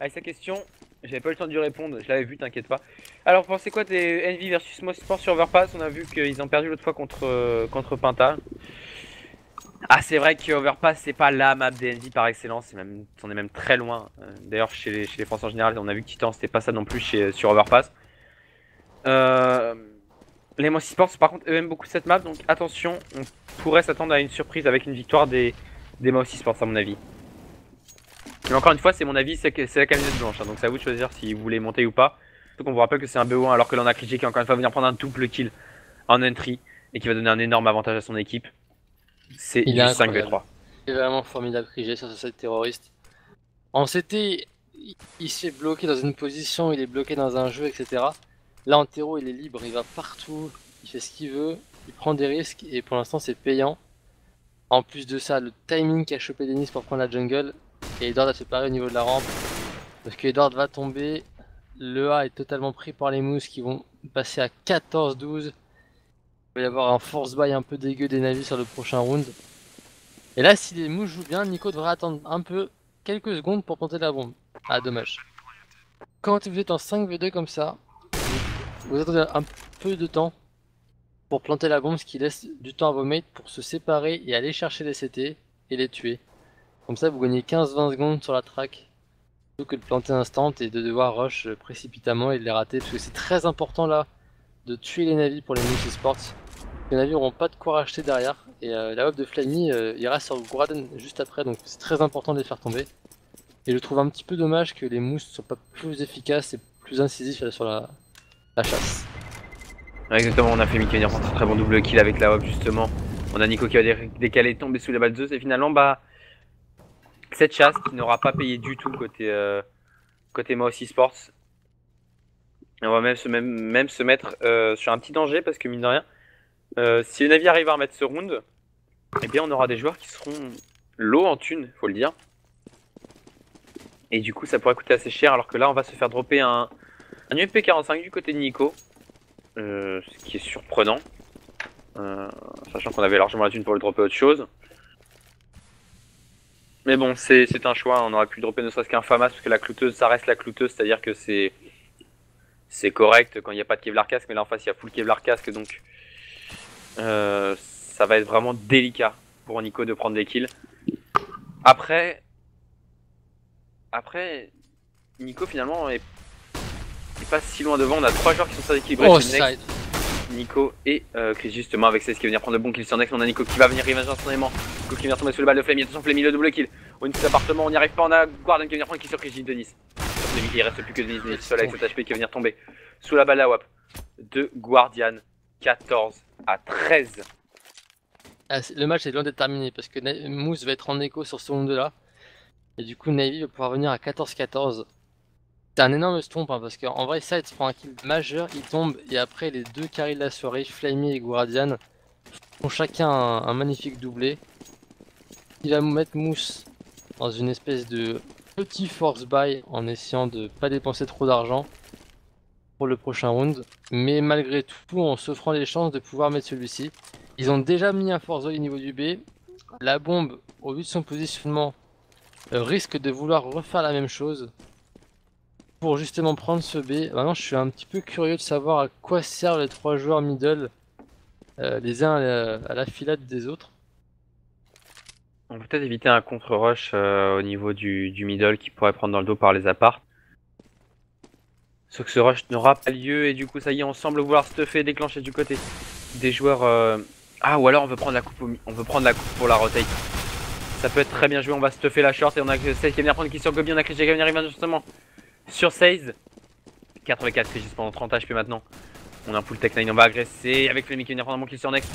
avec sa question. J'avais pas eu le temps de lui répondre, je l'avais vu, t'inquiète pas. Alors vous pensez quoi des Envy versus Moss Sport sur Overpass? On a vu qu'ils ont perdu l'autre fois contre Pinta. Ah, c'est vrai que Overpass c'est pas la map DND par excellence, on est même très loin. D'ailleurs chez les Français en général, on a vu que Titan c'était pas ça non plus sur Overpass. Les Mossy Sports par contre eux aiment beaucoup cette map, donc attention, on pourrait s'attendre à une surprise avec une victoire des Mossy Sports à mon avis. Mais encore une fois, c'est mon avis, c'est la camisette blanche, hein, donc c'est à vous de choisir si vous voulez monter ou pas. Surtout qu'on vous rappelle que c'est un BO1 alors que l'on a Krij qui encore une fois venir prendre un double kill en entry et qui va donner un énorme avantage à son équipe. C'est du 5v3. Il est vraiment formidable Krij sur ce site terroriste. En CT, il se fait bloquer dans une position, il est bloqué dans un jeu, etc. Là en terreau, il est libre, il va partout, il fait ce qu'il veut, il prend des risques et pour l'instant c'est payant. En plus de ça, le timing qu'a chopé Denis pour prendre la jungle, et Edward a fait pareil au niveau de la rampe. Parce que Edward va tomber, le A est totalement pris par les mousses qui vont passer à 14-12. Il va y avoir un force buy un peu dégueu des navis sur le prochain round. Et là, si les mousses jouent bien, Nico devrait attendre un peu, quelques secondes pour planter la bombe. Ah, dommage. Quand vous êtes en 5v2 comme ça, vous attendez un peu de temps. pour planter la bombe, ce qui laisse du temps à vos mates pour se séparer et aller chercher les CT et les tuer. Comme ça, vous gagnez 15-20 secondes sur la track, plutôt que de planter instant et de devoir rush précipitamment et de les rater, parce que c'est très important là de tuer les navis pour les multisports. Les navis n'auront pas de quoi racheter derrière, et la hop de Flammy, il reste sur Guraden juste après, donc c'est très important de les faire tomber. Et je trouve un petit peu dommage que les mousses soient pas plus efficaces et plus incisifs sur la chasse. Ouais, exactement, on a fait Mickey un très très bon double kill avec la hop justement. On a Nico qui va décaler, tomber sous la balle 2 et finalement bah cette chasse qui n'aura pas payé du tout côté Mao Sports. On va même se mettre sur un petit danger parce que mine de rien, si le Navi arrive à remettre ce round, eh bien on aura des joueurs qui seront low en thunes, faut le dire. Et du coup ça pourrait coûter assez cher alors que là on va se faire dropper un UMP45 du côté de Nico. Ce qui est surprenant. Sachant qu'on avait largement la thune pour le dropper autre chose. Mais bon, c'est un choix, on aurait pu dropper ne serait-ce qu'un FAMAS parce que la clouteuse, ça reste la clouteuse, c'est-à-dire que c'est correct quand il n'y a pas de Kevlar casque, mais là en face il y a full Kevlar casque, donc ça va être vraiment délicat pour Nico de prendre des kills. Après Nico finalement est pas si loin devant, on a 3 joueurs qui sont très équilibrés. Oh, side. Nico et Chris justement avec Cess qui va venir prendre le bon kill sur Nex. On a Nico qui va venir revenge instantanément. Nico qui vient tomber sous le balle de Flammy. Attention Flammy, le double kill. Au niveau de appartement, on n'y arrive pas. On a Guardian qui va venir prendre kill sur Chris Denis. Sur Flammy, il reste plus que Denis seul avec cet HP qui va venir tomber sous la balle à WAP de Guardian. 14-13. Ah, le match est loin d'être terminé parce que Moose va être en écho sur ce round là. Et du coup, Navy va pouvoir venir à 14-14. C'est un énorme stomp parce qu'en vrai, Side prend un kill majeur, il tombe et après les deux carries de la soirée, Flammy et Guardian, ont chacun un magnifique doublé. Il va mettre Moose dans une espèce de petit force buy en essayant de pas dépenser trop d'argent pour le prochain round. Mais malgré tout, en s'offrant les chances de pouvoir mettre celui-ci. Ils ont déjà mis un force buy au niveau du B. La bombe, au vu de son positionnement, risque de vouloir refaire la même chose pour justement prendre ce B. Maintenant je suis un petit peu curieux de savoir à quoi servent les 3 joueurs middle, les uns à la filade des autres. On peut peut-être éviter un contre-rush au niveau du middle qui pourrait prendre dans le dos par les apparts. Sauf que ce rush n'aura pas lieu et du coup ça y est, on semble vouloir stuffer, déclencher du côté des joueurs. Ah, ou alors on veut prendre la coupe pour la rotate. Ça peut être très bien joué, on va stuffer la short et on a 16 qui va venir prendre qui sur Gobi, on a Krejci qui va venir arriver justement sur 16. 84 Krejci pendant 30 HP maintenant. On a un full tech 9, on va agresser avec Flemmy qui va venir prendre un bon kill sur Nex.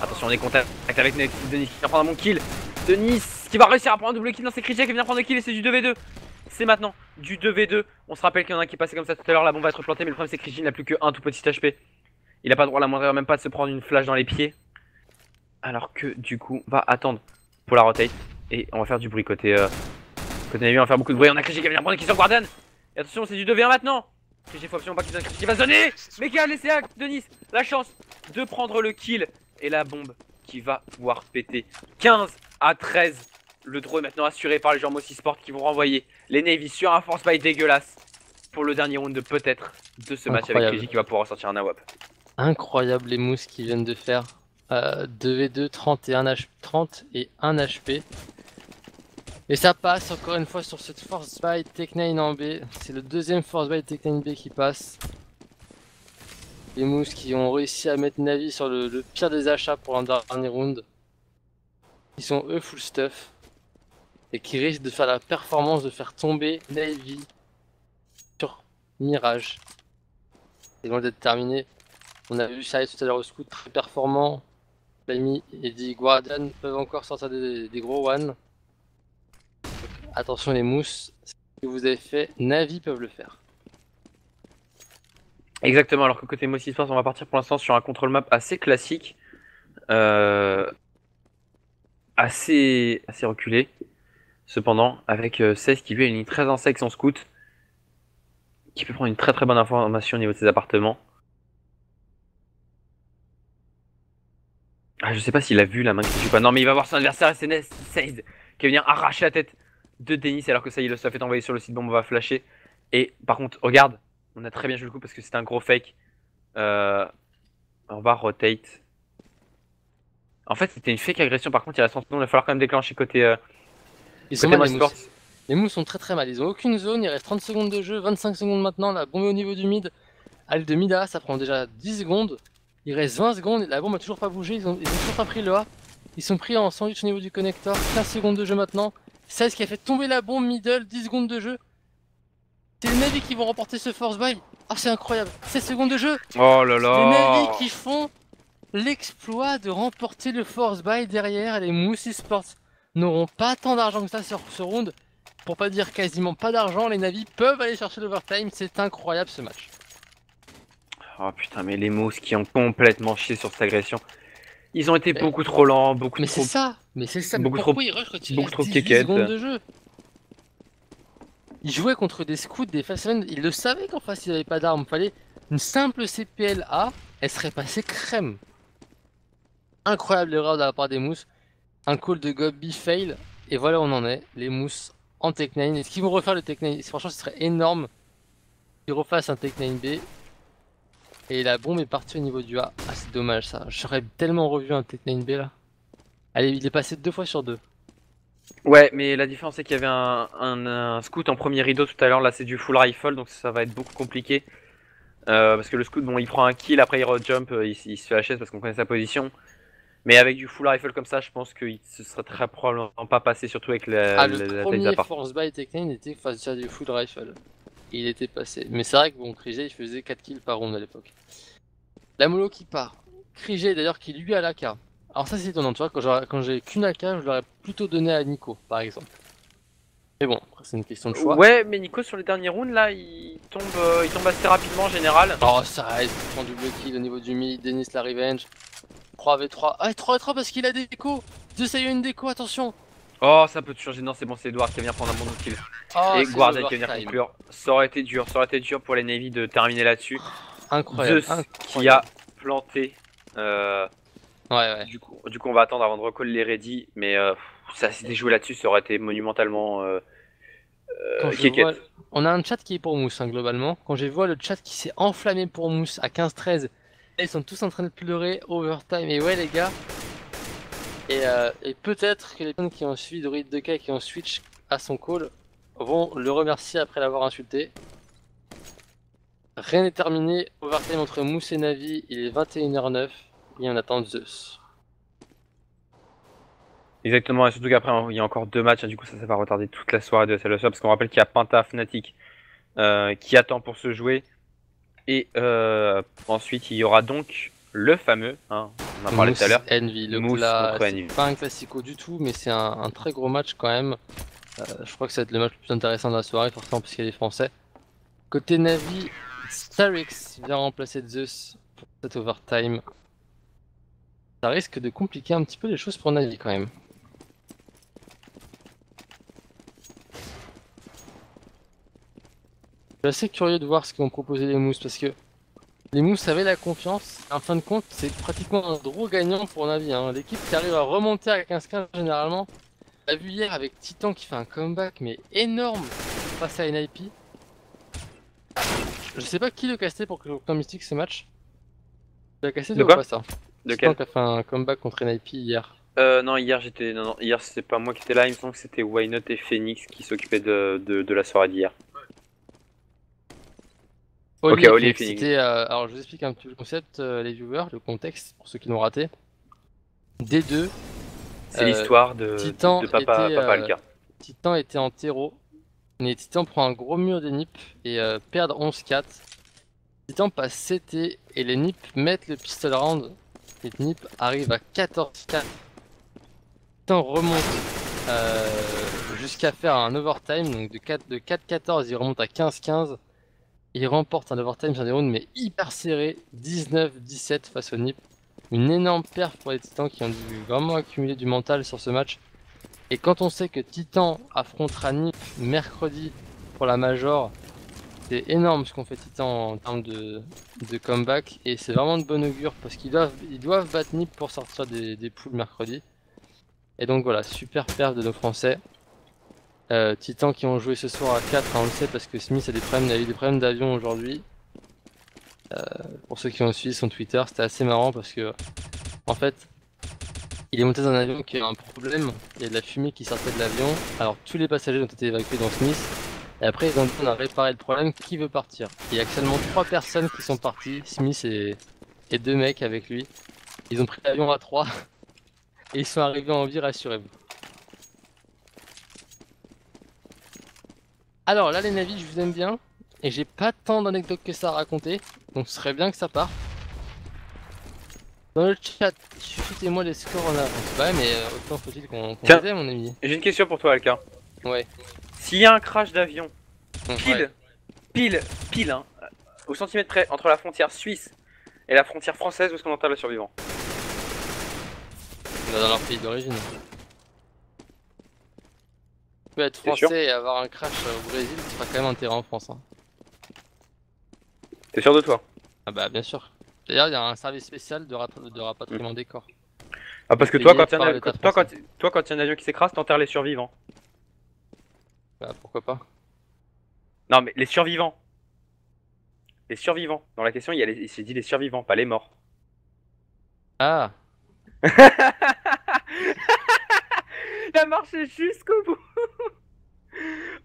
Attention, on est contact avec Denis qui vient prendre un bon kill. Denis qui va réussir à prendre un double kill, non c'est Krejci qui vient prendre le kill et c'est du 2v2. C'est maintenant du 2v2. On se rappelle qu'il y en a un qui est passé comme ça tout à l'heure, la bombe va être plantée, mais le problème c'est que Krejci n'a plus que un tout petit HP. Il a pas le droit à la moindre erreur, même pas de se prendre une flash dans les pieds. Alors que du coup, on va attendre pour la rotate. Et on va faire du bruit côté Navy, on va faire beaucoup de bruit. On a Krejci qui va venir prendre qui sur Guardian. Et attention, c'est du 2v1 maintenant. Krejci, faut absolument pas qu'il qui va sonner. Mais qui a laissé à Denis la chance de prendre le kill. Et la bombe qui va pouvoir péter. 15-13. Le draw est maintenant assuré par les joueurs Mossy Sport qui vont renvoyer les Navy sur un force buy dégueulasse pour le dernier round de peut-être de ce match avec Krejci qui va pouvoir ressortir un AWP. Incroyable les moves qu'ils viennent de faire. 2v2, 30 et 1 HP. Et ça passe encore une fois sur cette force buy Tech9 en B. C'est le deuxième force buy Tech9 B qui passe. Les moves qui ont réussi à mettre Navi sur le pire des achats pour un dernier round. Ils sont eux full stuff. Et qui risquent de faire la performance de faire tomber Navy sur Mirage. C'est loin d'être terminé. On a vu ça tout à l'heure au scout, très performant. Flammy et dit Guardian peuvent encore sortir des gros one. Attention les mousses, ce que vous avez fait, Navi peuvent le faire. Exactement, alors que côté Mossy Sports, on va partir pour l'instant sur un control map assez classique. Assez reculé. Cependant, avec 16 qui lui a une ligne très insecte son scout. Qui peut prendre une très bonne information au niveau de ses appartements. Ah, je sais pas s'il a vu la main qui joue pas. Non, mais il va voir son adversaire et c'est 16 qui va venir arracher la tête de Denis alors que ça y est, le stuff est envoyé sur le site bombe, on va flasher. Et par contre, regarde, on a très bien joué le coup parce que c'était un gros fake. On va rotate. En fait, c'était une fake agression. Par contre, il reste 30 secondes. Il va falloir quand même déclencher côté, Ils sont côté mal les Motorsport. mousses. Les mousses sont très mal, ils ont aucune zone, il reste 30 secondes de jeu, 25 secondes maintenant, la bombe est au niveau du mid. Allez de mid à A, ça prend déjà 10 secondes. Il reste 20 secondes et la bombe a toujours pas bougé, ils ont toujours pas pris le A. Ils sont pris en sandwich au niveau du connecteur, 15 secondes de jeu maintenant. 16 qui a fait tomber la bombe middle, 10 secondes de jeu. C'est les Navy qui vont remporter ce force buy. Ah c'est incroyable, 16 secondes de jeu. Oh là Les Navy là. qui font l'exploit de remporter le force buy derrière. Les Moose Esports n'auront pas tant d'argent que ça sur ce round. Pour pas dire quasiment pas d'argent, les Navy peuvent aller chercher l'overtime, c'est incroyable ce match. Oh putain, mais les Moose qui ont complètement chié sur cette agression. Ils ont été beaucoup trop lents, beaucoup Mais trop. c'est ça, mais beaucoup pourquoi trop- ils rush quand il beaucoup reste trop 18 kékettes. secondes de jeu? Ils jouaient contre des scouts, des fastmen, ils le savaient qu'en face ils avaient pas d'armes, fallait une simple CPL A, elle serait passée crème. Incroyable l'erreur de la part des mousses, un call de Gobby fail, et voilà où on en est, les mousses en Tech 9. Est-ce qu'ils vont refaire le Tech 9? Franchement ce serait énorme qu'ils refassent un Tech 9B. Et la bombe est partie au niveau du A. Ah c'est dommage ça, j'aurais tellement revu un Tech 9B là. Allez, il est passé 2 fois sur 2. Ouais, mais la différence c'est qu'il y avait un scout en premier rideau tout à l'heure. Là, c'est du full rifle, donc ça va être beaucoup compliqué. Parce que le scout, bon, il prend un kill, après il rejump, il se fait HS parce qu'on connaît sa position. Mais avec du full rifle comme ça, je pense qu'il se serait très probablement pas passé, surtout avec Ah, le la taille premier d'appart. force buy Tekken était face à du full rifle. Et il était passé. Mais c'est vrai que bon, Krige il faisait 4 kills par round à l'époque. La mollo qui part. Krige d'ailleurs qui lui a l'AK. Alors ça c'est étonnant, tu vois, quand j'ai qu'une AK, je l'aurais plutôt donné à Nico par exemple. Mais bon, après c'est une question de choix. Ouais, mais Nico sur les derniers rounds là, il tombe assez rapidement en général. Oh ça reste, il prend double kill au niveau du mid, Denis la revenge. 3v3. Ah 3v3 parce qu'il a des décos. Zeus a eu une déco, attention. Oh, ça peut te changer. Non, c'est bon, c'est Edouard qui va venir prendre un bon kill. Oh, Et c'est Guardian qui va venir l'overtime. conclure. Ça aurait été dur pour les Navy de terminer là-dessus. Incroyable, Zeus qui incroyable. a planté. Ouais. Du coup, on va attendre avant de recall les ready. Mais ça s'était joué là-dessus, ça aurait été monumentalement Quand je kékette. vois... On a un chat qui est pour Mousse, hein, globalement. Quand je vois le chat qui s'est enflammé pour Mousse à 15-13, ils sont tous en train de pleurer, overtime, et ouais les gars. Et peut-être que les personnes qui ont suivi Druid 2K et qui ont switch à son call vont le remercier après l'avoir insulté. Rien n'est terminé, overtime entre Mousse et Navi, il est 21h09, et on attend Zeus. Exactement, et surtout qu'après il y a encore 2 matchs, hein, du coup ça va retarder toute la soirée de celle parce qu'on rappelle qu'il y a Penta Fnatic qui attend pour se jouer. Et ensuite il y aura donc le fameux, hein, on en parlait tout à l'heure, Envy, le Mousse contre Envy. c'est pas un classico du tout, mais c'est un très gros match quand même. Je crois que ça va être le match le plus intéressant de la soirée, forcément parce qu'il y a des Français. Côté Navi, Starix vient remplacer Zeus pour cet overtime. Ça risque de compliquer un petit peu les choses pour Navi quand même. Je suis assez curieux de voir ce qu'ils vont proposer les Mousses parce que les Mousses avaient la confiance. En fin de compte, c'est pratiquement un draw gagnant pour Navi. Hein. L'équipe qui arrive à remonter à 15-15 généralement. On l'a vu hier avec Titan qui fait un comeback mais énorme face à NIP. Je sais pas qui le castait pour que Octan Mystique ce match. Tu l'as cassé De ou quoi pas ça? De Titan quel qui a fait un comeback contre NIP hier. Non, hier hier c'était pas moi qui étais là, il me semble que c'était Wynot et Phoenix qui s'occupaient de la soirée d'hier. Oli, Oli et Phoenix, Phoenix. c'était, alors je vous explique un petit peu le concept, les viewers, le contexte pour ceux qui l'ont raté. D2, C'est l'histoire Titan de Papa, était, Papa Alka. Titan était en terreau. Mais Titan prend un gros mur des NIP et perd 11-4. Titan passe CT et les NIP mettent le pistol round. Les NIP arrivent à 14-4. Titan remonte jusqu'à faire un overtime. Donc de 4-14, il remonte à 15-15. Il remporte un overtime sur des rounds mais hyper serré. 19-17 face aux NIP. Une énorme perf pour les Titans qui ont dû vraiment accumuler du mental sur ce match. Et quand on sait que Titan affrontera NiP mercredi pour la Major, c'est énorme ce qu'on fait Titan en termes de comeback. Et c'est vraiment de bon augure parce qu'ils doivent battre NiP pour sortir des poules mercredi. Et donc voilà, super perf de nos Français. Titan qui ont joué ce soir à 4, hein, on le sait parce que Smith a eu des problèmes d'avion aujourd'hui. Pour ceux qui ont suivi son Twitter, c'était assez marrant parce que, en fait, il est monté dans un avion qui a un problème, il y a de la fumée qui sortait de l'avion, alors tous les passagers ont été évacués dans Smith, et après ils ont dit on a réparé le problème, qui veut partir? Il y a actuellement 3 personnes qui sont parties, Smith et 2 mecs avec lui. Ils ont pris l'avion à 3 et ils sont arrivés en vie, rassurez-vous. Alors là les navis, je vous aime bien, et j'ai pas tant d'anecdotes que ça à raconter, donc ce serait bien que ça parte. Dans le chat, chuchotez-moi les scores en avance. Ouais, mais autant faut-il qu'on Tiens. les ait, mon ami. J'ai une question pour toi, Alka. Ouais. S'il y a un crash d'avion, Ouais. pile, hein, au centimètre près, entre la frontière suisse et la frontière française, où est-ce qu'on enterre le survivant? Dans leur pays d'origine. Tu peux être T'es sûr? français et avoir un crash au Brésil, tu seras quand même enterré en France. Hein. T'es sûr de toi? Ah bah bien sûr. D'ailleurs, il y a un service spécial de rapatriement des corps. Ah, parce que Payé toi, par l'État quand français. il y a un avion qui s'écrase, t'enterres les survivants. Bah pourquoi pas. Non, mais les survivants. Les survivants. Dans la question, il s'est dit les survivants, pas les morts. Ah. Il a marché jusqu'au bout.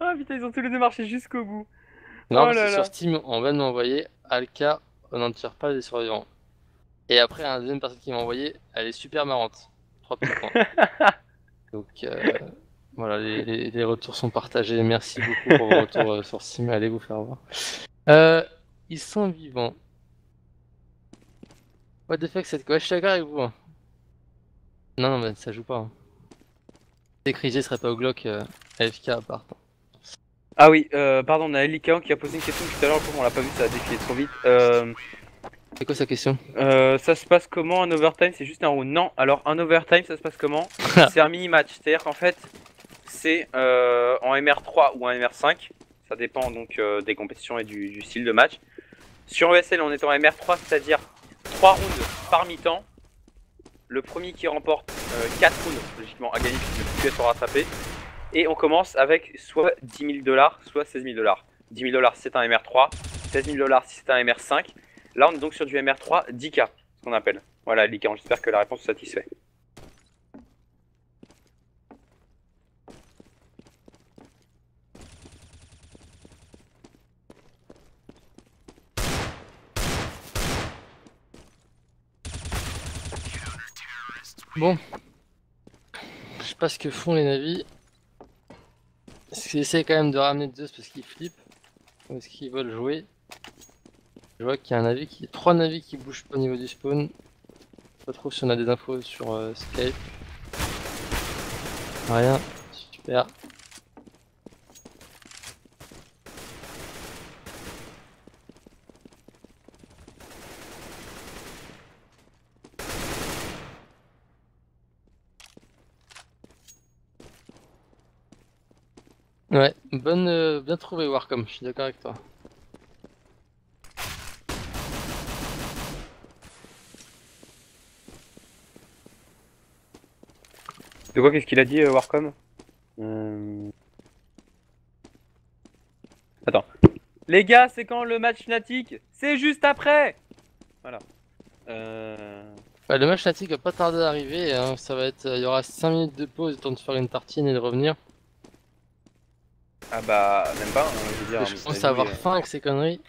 Ah putain, ils ont tous les deux marché jusqu'au bout. Non, Oh parce que là sur là. Steam, on vient de m'envoyer Alka, on n'en tire pas des survivants. Et après, un deuxième personne qui m'a envoyé, elle est super marrante. 3 petits points. Donc voilà, les retours sont partagés. Merci beaucoup pour vos retours sur Steam. Allez vous faire voir. Ils sont vivants. What the fuck, cette quoi? Je suis d'accord avec vous. Hein. Non, non, mais ça joue pas. Hein. C'est que Rizé serait pas au Glock AFK à part. Ah oui, pardon, on a Elikao qui a posé une question tout à l'heure, on l'a pas vu, ça a défilé trop vite. C'est quoi sa question? Ça se passe comment un overtime? C'est juste un round? Non, alors un overtime ça se passe comment? C'est un mini-match, c'est-à-dire qu'en fait c'est en MR3 ou en MR5, ça dépend donc des compétitions et du style de match. Sur ESL on est en MR3, c'est-à-dire 3 rounds par mi-temps. Le premier qui remporte 4 rounds, logiquement a gagné puisque le QS sera rattrapé. Et on commence avec soit 10 000 $, soit 16 000 $. 10 000 $ si c'est un MR3, 16 000 $ si c'est un MR5. Là, on est donc sur du MR3 10K, ce qu'on appelle. Voilà, Likan, j'espère que la réponse vous satisfait. Bon. Je sais pas ce que font les navis. Est-ce qu'ils essaient quand même de ramener Zeus parce qu'ils flippent? Ou est-ce qu'ils veulent jouer? Je vois qu'il y a un navi qui... 3 navis qui bougent pas au niveau du spawn. Pas trop si on a des infos sur Skype. Rien. Super. Ouais, bonne, bien trouvé Warcom, je suis d'accord avec toi. De quoi, qu'est-ce qu'il a dit, Warcom? Attends. Les gars, c'est quand le match Fnatic? C'est juste après. Voilà. Ouais, le match Fnatic va pas tarder à arriver, hein. Ça va être, il y aura 5 minutes de pause, le temps de faire une tartine et de revenir. Ah bah, même pas, hein, je veux dire. Je pense avoir faim avec ces conneries.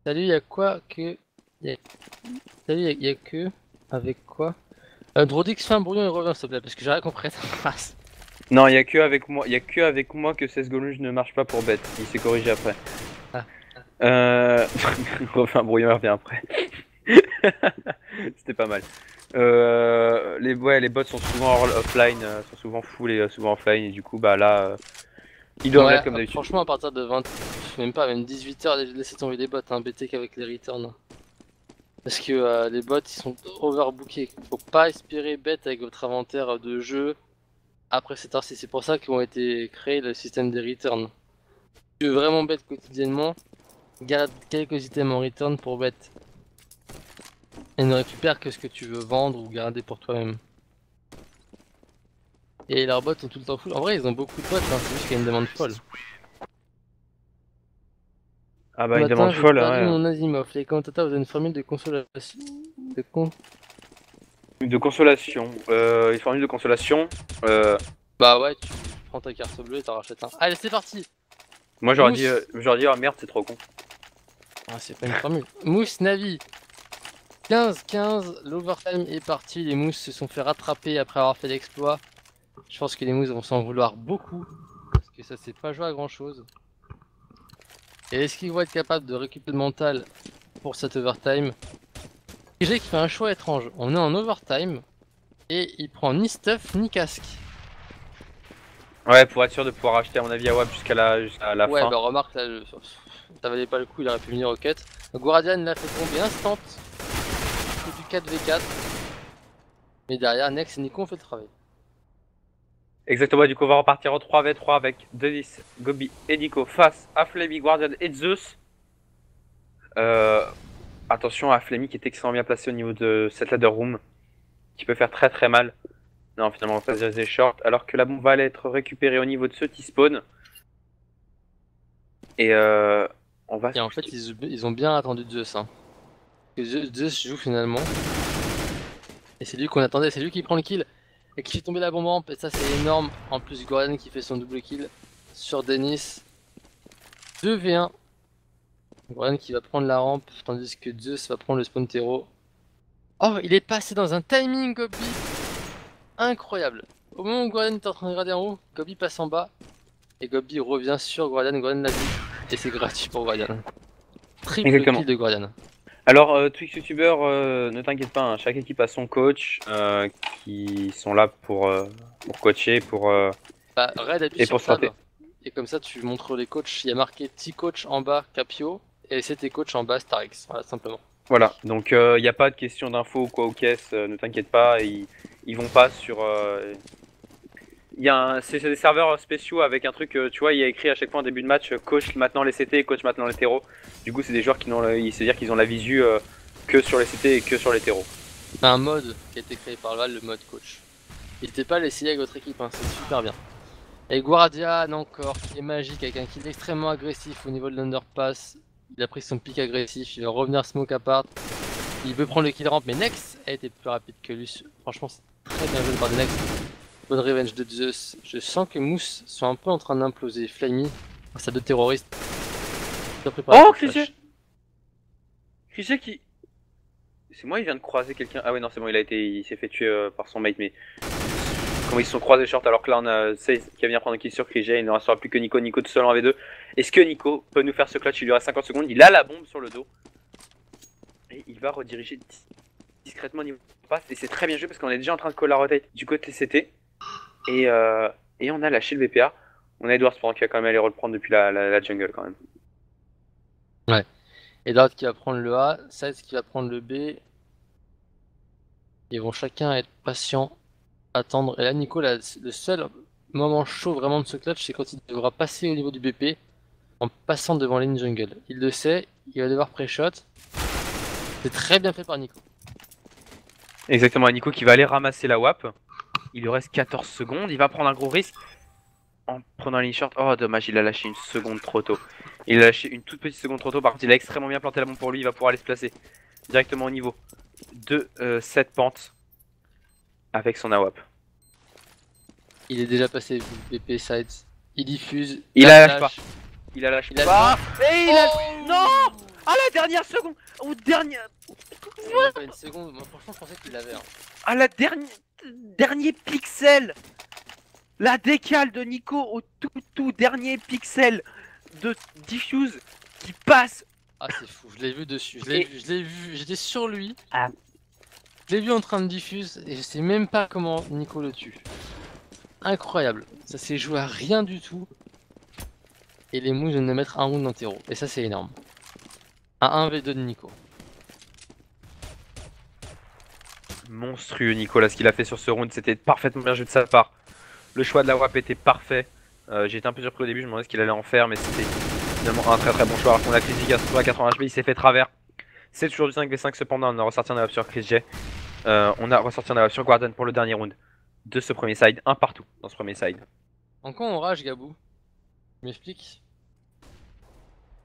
Salut, y'a quoi que... Salut, y'a que... Avec quoi Drodix fait un brouillon et revient s'il te plaît, parce que j'ai rien compris à ta phrase. Non, il y a que avec moi que CSGO ne marche pas pour bête. Il s'est corrigé après. Ah. Refait un brouillon et revient après. C'était pas mal. Les bots sont souvent offline, sont souvent full et souvent offline, et du coup, bah là, ils doivent être comme d'habitude. Franchement, à partir de 20, même pas, même 18h, laissez tomber les bots, hein, BT qu'avec les returns. Parce que les bots, ils sont overbookés. Faut pas espérer bête avec votre inventaire de jeu après cette heure-ci. C'est pour ça qu'ont été créés le système des returns. Si tu veux vraiment bête quotidiennement, garde quelques items en return pour bête. Et ne récupère que ce que tu veux vendre ou garder pour toi-même. Et leurs bots sont tout le temps full. En vrai, ils ont beaucoup de bots, hein, c'est juste qu'il y a une demande folle. Ah bah Ce une matin, demande j'ai folle, perdu ouais. mon Asimov. Les commentateurs vous donnent une formule de consolation. De con... De consolation. Une formule de consolation. Euh, Bah ouais, tu prends ta carte bleue et t'en rachètes un. Allez, c'est parti. Moi Mousse. j'aurais dit, oh merde, c'est trop con. Ah, c'est pas une formule. Mousse, Navi. 15-15, l'overtime est parti. Les Mousses se sont fait rattraper après avoir fait l'exploit. Je pense que les Mousses vont s'en vouloir beaucoup. Parce que ça s'est pas joué à grand chose. Et est-ce qu'ils vont être capables de récupérer le mental pour cet overtime? J'ai qui fait un choix étrange. On est en overtime. Et il prend ni stuff ni casque. Ouais, pour être sûr de pouvoir acheter à mon avis à WAP jusqu'à la Ouais, fin. bah remarque, là, ça valait pas le coup, il aurait pu venir au cut. Donc Guardian l'a fait tomber instant. C'est du 4v4. Mais derrière, Nex et Nico ont fait le travail. Exactement, du coup on va repartir en 3v3 avec Denis, Gobi et Nico face à Flemmy, Guardian et Zeus. Attention à Flemmy qui est extrêmement bien placé au niveau de cette ladder room. Qui peut faire très très mal. Non, finalement on passe des short alors que la bombe va aller être récupérée au niveau de ce T-spawn. Et on va Et en fait, ils ont bien attendu Zeus. Hein. Que Zeus joue finalement. Et c'est lui qu'on attendait, c'est lui qui prend le kill. Et qui fait tomber la bombe rampe. Et ça, c'est énorme. En plus, Guardian qui fait son double kill sur Denis. 2v1. Guardian qui va prendre la rampe. Tandis que Zeus va prendre le spawn terreau. Oh, il est passé dans un timing, Gobi. Incroyable. Au moment où Guardian est en train de regarder en haut, Gobi passe en bas. Et Gobi revient sur Guardian. Guardian l'a vu. Et c'est gratuit pour Guardian. Triple Exactement. kill de Guardian. Alors, Twix YouTuber, ne t'inquiète pas, hein, chaque équipe a son coach qui sont là pour coacher, Bah, Red appuie et sur pour se Tab. rater. Et comme ça, tu montres les coachs. Il y a marqué T-Coach en bas, Capio. Et c'était coach en bas, Starix. Voilà, simplement. Voilà, donc il n'y a pas de question d'info ou quoi aux caisses, ne t'inquiète pas, ils vont pas sur... c'est des serveurs spéciaux avec un truc, tu vois, il y a écrit à chaque fois en début de match, coach maintenant les CT, coach maintenant les terreaux. Du coup, c'est des joueurs qui n'ont, c'est-à-dire qu'ils ont la visu que sur les CT et que sur les terreaux. C'est un mode qui a été créé par Val, le mode coach. N'hésitez pas à l'essayer avec votre équipe, hein, c'est super bien. Et Guardian encore, qui est magique, avec un kill extrêmement agressif au niveau de l'underpass. Il a pris son pic agressif, il va revenir smoke apart. Il veut prendre le kill ramp, mais Nex a été plus rapide que lui. Franchement, c'est très bien joué par Nex. Bonne revenge de Zeus. Je sens que Mousse sont un peu en train d'imploser. Flammy, face à deux terroristes. Oh, Christian qui... C'est moi, il vient de croiser quelqu'un. Ah ouais, non, c'est bon, il s'est fait tuer par son mate, mais... Comment ils se sont croisés short alors que là on a 16 qui va venir prendre un kill sur Krige, il ne restera plus que Nico, Nico tout seul en V2. Est-ce que Nico peut nous faire ce clutch? Il lui reste 50 secondes, il a la bombe sur le dos. Et il va rediriger discrètement au niveau de passe. Et c'est très bien joué parce qu'on est déjà en train de call la rotate du côté CT. Et on a lâché le BPA. On a Edwards pendant qui va quand même aller reprendre depuis la jungle quand même. Ouais. Et l'autre qui va prendre le A, Size qui va prendre le B. Ils vont chacun être patients, attendre. Et là, Nico, le seul moment chaud vraiment de ce clutch, c'est quand il devra passer au niveau du BP en passant devant l'in jungle. Il le sait, il va devoir pré-shot. C'est très bien fait par Nico. Exactement, Nico qui va aller ramasser la WAP. Il lui reste 14 secondes, il va prendre un gros risque en prenant la short. Oh dommage, il a lâché une seconde trop tôt. Il a lâché une toute petite seconde trop tôt, par contre il a extrêmement bien planté la bombe pour lui, il va pouvoir aller se placer directement au niveau de cette pente avec son AWAP. Il est déjà passé BP sides. Il diffuse. Il a lâché pas. Il a lâché pas. Et il a... Non. À la dernière seconde. Au dernier... Pas une seconde. Moi franchement je pensais qu'il l'avait. Hein. À la dernier pixel. La décale de Nico au tout dernier pixel de Diffuse qui passe. Ah c'est fou, je l'ai vu dessus. Je l'ai vu, j'étais sur lui. Ah. Je l'ai vu en train de diffuse et je sais même pas comment Nico le tue. Incroyable, ça s'est joué à rien du tout. Et les Moves viennent de mettre un round en terreau. Et ça c'est énorme. Un 1v2 de Nico. Monstrueux Nicolas, ce qu'il a fait sur ce round, c'était parfaitement bien joué de sa part. Le choix de la WAP était parfait. J'ai été un peu surpris au début, je me demandais ce qu'il allait en faire, mais c'était finalement un très bon choix. Alors qu'on a Chris J à 80 HP, il s'est fait travers. C'est toujours du 5v5 cependant, on a ressorti un AWP sur Chris J. On a ressorti un AWP sur Guardian pour le dernier round de ce premier side, un partout dans ce premier side. En quoi on rage Gabou? Tu m'expliques?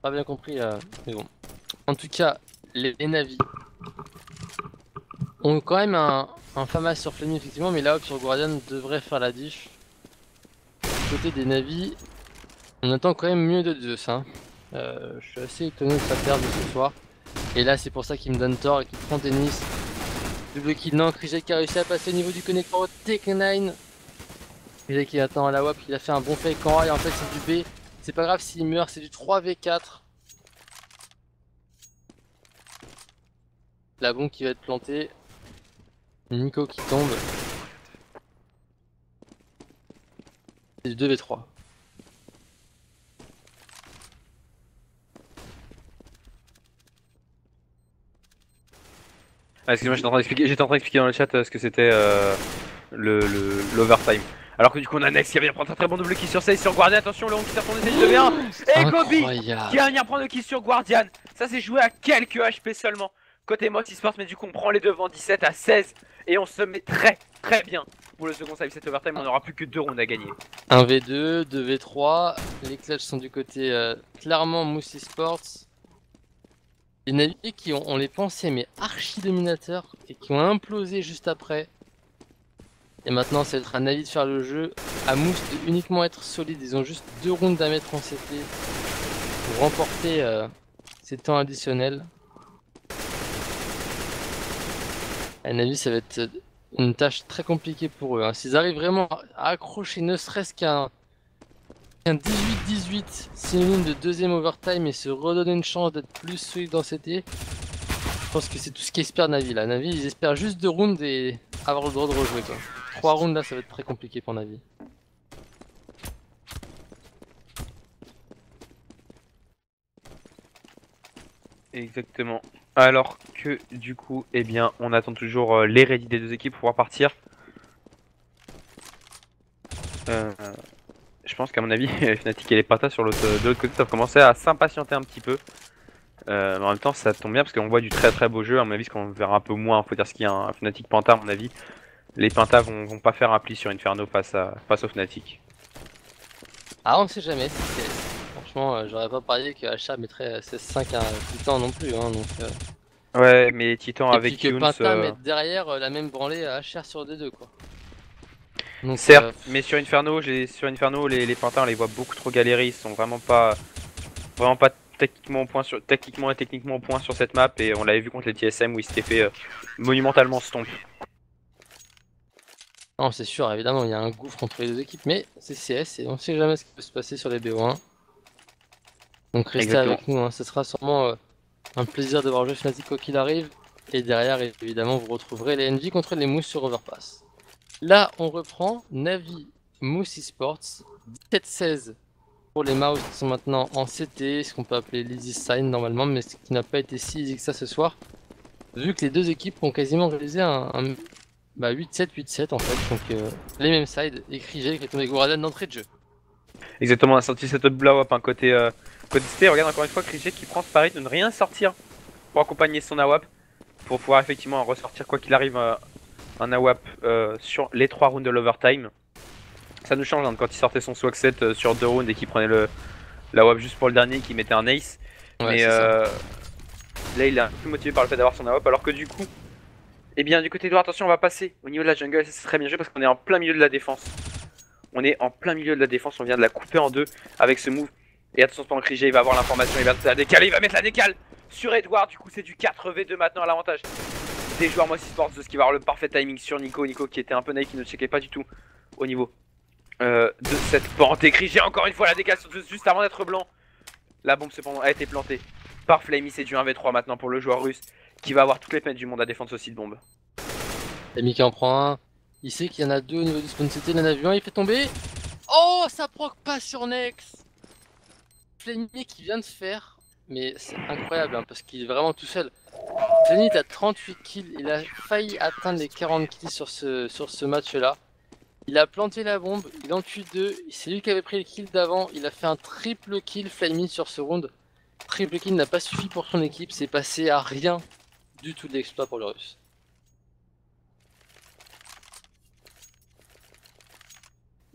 pas bien compris, mais bon. En tout cas, les Navis ont quand même un FAMAS sur Flammy effectivement, mais là sur Guardian devrait faire la diff. Du côté des Navis, on attend quand même mieux de Zeus. Hein. Je suis assez étonné de sa perte de ce soir. Et là c'est pour ça qu'il me donne tort et qu'il prend tennis. Double kill, non, Krijek qui a réussi à passer au niveau du connecteur au Tech9. Krijek qui attend à la WAP, il a fait un bon fake en A et en fait c'est du B. C'est pas grave s'il meurt, c'est du 3v4. La bombe qui va être plantée. Nico qui tombe. C'est du 2v3. Ah, excuse-moi, j'étais en train d'expliquer dans le chat ce que c'était l'overtime. Alors que du coup on a Nex qui va venir prendre un très bon double kill sur 16 sur Guardian, attention le 11 qui s'est retourné, c'est 2v1. Et Gobi qui va venir prendre le kill sur Guardian. Ça c'est joué à quelques HP seulement. Côté Mox Esports, mais du coup on prend les devants 17 à 16 et on se met très bien pour le second save set overtime, on n'aura plus que 2 rounds à gagner. 1v2, 2v3, les clutches sont du côté clairement Mousse Esports. Les Navis qui on les pensait mais archi dominateurs et qui ont implosé juste après. Et maintenant c'est être à Navi de faire le jeu, à Mousse de uniquement être solide, ils ont juste 2 rounds à mettre en CT pour remporter ces temps additionnels. À Navi ça va être une tâche très compliquée pour eux. Hein. S'ils arrivent vraiment à accrocher ne serait-ce qu'un 18-18 synonyme de deuxième overtime et se redonner une chance d'être plus solide dans CT, je pense que c'est tout ce qu'espère Navi là. Navi ils espèrent juste 2 rounds et avoir le droit de rejouer quoi. 3 rounds là ça va être très compliqué pour Navi. Exactement. Alors que du coup, eh bien, on attend toujours les ready des deux équipes pour pouvoir partir. Je pense qu'à mon avis, Fnatic et les Pata de l'autre côté doivent commencer à s'impatienter un petit peu. Mais en même temps, ça tombe bien parce qu'on voit du très beau jeu. À mon avis, ce qu'on verra un peu moins, faut dire ce qu'il y a un Fnatic Panta, à mon avis. Les Penta vont pas faire un pli sur Inferno face au Fnatic. Ah on sait jamais, franchement j'aurais pas parié que Hacha mettrait 16-5 à Titan non plus. Hein, donc, Ouais, mais Titan et avec puis que Younes... Penta mette derrière la même branlée à HR sur D2 quoi. Donc, Certes, mais sur Inferno, les Penta on les voit beaucoup trop galérer. Ils sont vraiment pas techniquement et techniquement au point sur cette map. Et on l'avait vu contre les TSM où ils s'étaient fait monumentalement stomp. non c'est sûr évidemment il y a un gouffre entre les deux équipes mais c'est CS et on sait jamais ce qui peut se passer sur les BO1. Donc restez Exactement. avec nous, hein. Ce sera sûrement un plaisir de voir jouer Fnatic quoi qu'il arrive. Et derrière évidemment vous retrouverez les NV contre les Mousse sur Overpass. Là on reprend Navi Mousse Esports 17-16 pour les Mouse qui sont maintenant en CT, ce qu'on peut appeler l'easy sign normalement, mais ce qui n'a pas été si easy que ça ce soir. Vu que les deux équipes ont quasiment réalisé un 8-7, 8-7 en fait, donc les mêmes sides, et Krijek qui est tombé Goradan d'entrée de jeu. Exactement, on a sorti cette autre blow up hein, côté CT. Regarde encore une fois Krijek qui prend ce pari de ne rien sortir pour accompagner son AWAP. Pour pouvoir effectivement ressortir quoi qu'il arrive un AWAP sur les 3 rounds de l'overtime. Ça nous change hein, quand il sortait son swag set sur 2 rounds et qu'il prenait l'AWAP juste pour le dernier qui mettait un ace. Ouais, mais là il est un peu motivé par le fait d'avoir son AWAP alors que du coup, eh bien du côté droit, attention on va passer au niveau de la jungle, c'est très bien joué parce qu'on est en plein milieu de la défense. On est en plein milieu de la défense, on vient de la couper en deux avec ce move. Et attention pendant que Krijek il va avoir l'information, il va la décaler, il va mettre la décale sur Edward, du coup c'est du 4v2 maintenant à l'avantage des joueurs Moss Esports, ce qui va avoir le parfait timing sur Nico qui était un peu naïf, qui ne checkait pas du tout au niveau de cette pente. Et Krijek encore une fois la décale juste avant d'être blanc. La bombe cependant a été plantée par Flammy, c'est du 1v3 maintenant pour le joueur russe qui va avoir toutes les peines du monde à défendre ce site bombe. Flammy qui en prend un, il sait qu'il y en a deux au niveau du spawn CT, il en a vu un, il fait tomber. Oh ça proc pas sur Nex. Flammy qui vient de faire, mais c'est incroyable hein, parce qu'il est vraiment tout seul. Flammy il a 38 kills, il a failli atteindre les 40 kills sur ce match là. Il a planté la bombe, il en tue deux, c'est lui qui avait pris le kill d'avant, il a fait un triple kill Flammy sur ce round. Triple kill n'a pas suffi pour son équipe, c'est passé à rien du tout de l'exploit pour le russe.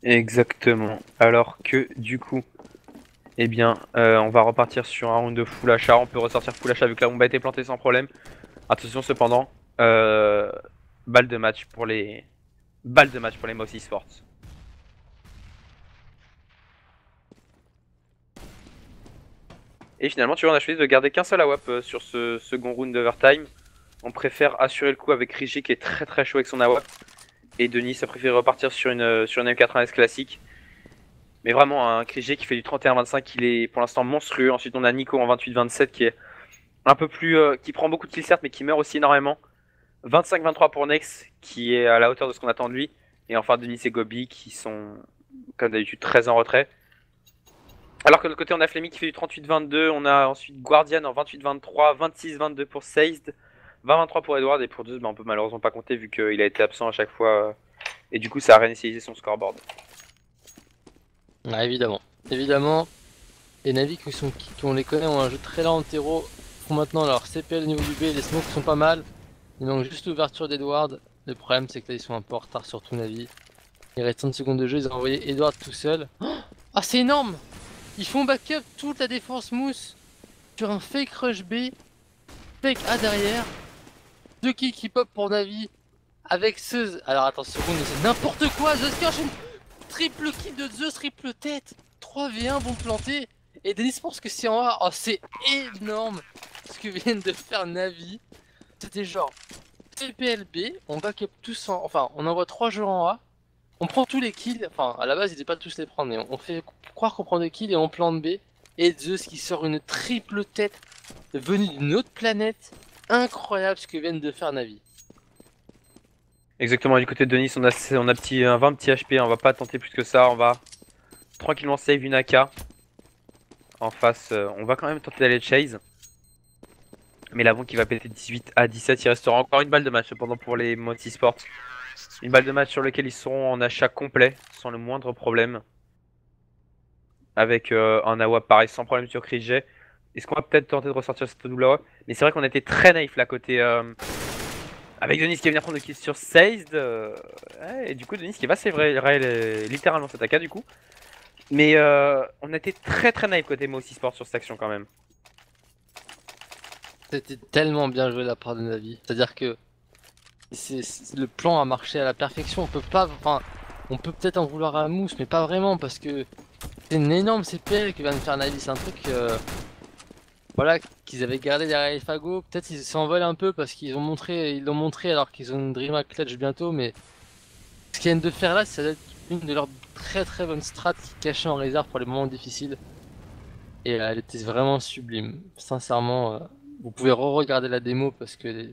Exactement, alors que du coup, Eh bien, on va repartir sur un round de full achat. On peut ressortir full achat vu que la bombe a été plantée sans problème. Attention cependant, balle de match pour les Mouse Esports. Et finalement, tu vois, on a choisi de garder qu'un seul AWP sur ce second round d'overtime. On préfère assurer le coup avec Rigi qui est très très chaud avec son AWP. Et Denis a préféré repartir sur une M80S classique. Mais vraiment, un Krigi qui fait du 31-25, il est pour l'instant monstrueux. Ensuite, on a Nico en 28-27 qui est un peu plus. Qui prend beaucoup de kills certes, mais qui meurt aussi énormément. 25-23 pour Nex, qui est à la hauteur de ce qu'on attend de lui. Et enfin, Denis et Gobi qui sont, comme d'habitude, très en retrait. Alors que de l'autre côté, on a Flemmy qui fait du 38-22. On a ensuite Guardian en 28-23, 26-22 pour Seized, 20-23 pour Edward. Et pour Zeus, on peut malheureusement pas compter vu qu'il a été absent à chaque fois. Et du coup, ça a réinitialisé son scoreboard. Ah, évidemment. Évidemment. Les Navi on les connaît ont un jeu très lent en terreau. Font maintenant leur CPL au niveau du B. Les smokes sont pas mal. Il manque juste l'ouverture d'Edward. Le problème, c'est que là, ils sont un peu en retard sur tout Navi. Il reste 30 secondes de jeu. Ils ont envoyé Edward tout seul. Ah, c'est énorme! Ils font backup toute la défense mousse sur un fake rush B. Fake A derrière. 2 kills qui pop pour Navi. Avec Zeus. Alors attends, seconde, c'est n'importe quoi. Zeus qui enchaîne. Triple kill de Zeus, triple tête. 3v1 vont planter. Et Denis pense que c'est en A. Oh, c'est énorme ce que viennent de faire Navi. C'était genre TPLB. On backup tous en. Enfin, on envoie 3 joueurs en A. On prend tous les kills. Enfin, à la base, ils n'étaient pas tous les prendre. Mais on fait croire qu'on prend des kills et on plante B. Et Zeus qui sort une triple tête venue d'une autre planète. Incroyable ce que viennent de faire Navi. Exactement, du côté de Denis, on a 20 petits HP, on va pas tenter plus que ça, on va tranquillement save une AK. En face, on va quand même tenter d'aller chase. Mais la bombe qui va péter 18 à 17, il restera encore une balle de match cependant pour les Multisports. Une balle de match sur laquelle ils seront en achat complet, sans le moindre problème. Avec un AWP pareil, sans problème sur Krige. Est-ce qu'on va peut-être tenter de ressortir cette double AWP? Mais c'est vrai qu'on était très naïf là côté... avec Denis qui va venir prendre le kill sur Seized. Et du coup, Denis qui va sévrer littéralement cette AK du coup. Mais on était très très naïf côté Moussi Sport sur cette action quand même. C'était tellement bien joué de la part de Navi. C'est-à-dire que le plan a marché à la perfection. On peut pas, enfin, on peut peut-être en vouloir à Mousse, mais pas vraiment parce que c'est une énorme CPL que vient de faire Navi. C'est un truc, voilà, qu'ils avaient gardé derrière les fagots. Peut-être ils s'envolent un peu parce qu'ils l'ont montré alors qu'ils ont une DreamHack Clutch bientôt. Mais ce qu'ils viennent de faire là, ça doit être une de leurs très très bonnes strats cachées en réserve pour les moments difficiles. Et elle était vraiment sublime. Sincèrement, vous pouvez re-regarder la démo parce que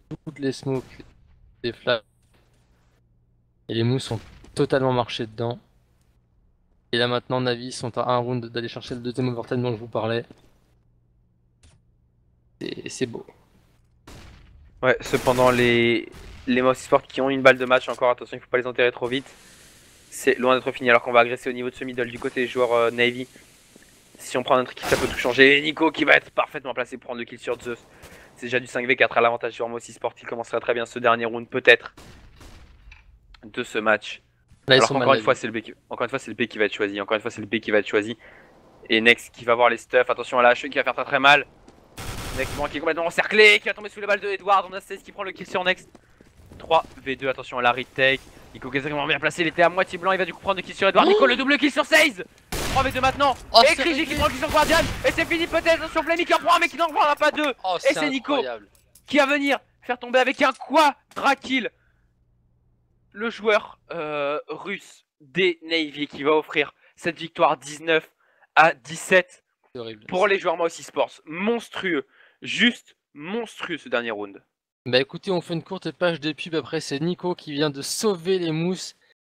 toutes les smokes, les flashs et les mousses sont totalement marchés dedans. Et là maintenant, Navi sont à un round d'aller chercher le deuxième overtime dont je vous parlais. Et c'est beau. Ouais, cependant les Mouse Sports qui ont une balle de match encore, attention, il faut pas les enterrer trop vite. C'est loin d'être fini alors qu'on va agresser au niveau de ce middle du côté des joueurs Navy. Si on prend un trick, ça peut tout changer. Et Nico qui va être parfaitement placé pour prendre 2 kills sur Zeus. C'est déjà du 5v4 à l'avantage sur Moussi Sport. Il commencera très bien ce dernier round peut-être de ce match. Là, alors qu'encore une fois, c'est le B qui va être choisi. Encore une fois, c'est le B qui va être choisi. Et Nex qui va voir les stuffs. Attention à la HE qui va faire très très mal. Nex qui est complètement encerclé, qui va tomber sous les balles de Edward. On a 16 qui prend le kill sur Nex. 3v2, attention à la retake. Nico qui est extrêmement bien placé, il était à moitié blanc, il va du coup prendre le kill sur Edward. Nico le double kill sur 16. 3v2 maintenant. Et Krigi qui prend le kill sur Guardian. Et c'est fini peut-être sur Flemmy qui en prend un mais qui n'en prendra pas deux. Et c'est Nico qui va venir faire tomber avec un quadra kill le joueur russe des Navy qui va offrir cette victoire 19 à 17 pour les joueurs Mouse Esports. Monstrueux, juste monstrueux ce dernier round. Bah écoutez, on fait une courte page de pub, après c'est Nico qui vient de sauver les mousses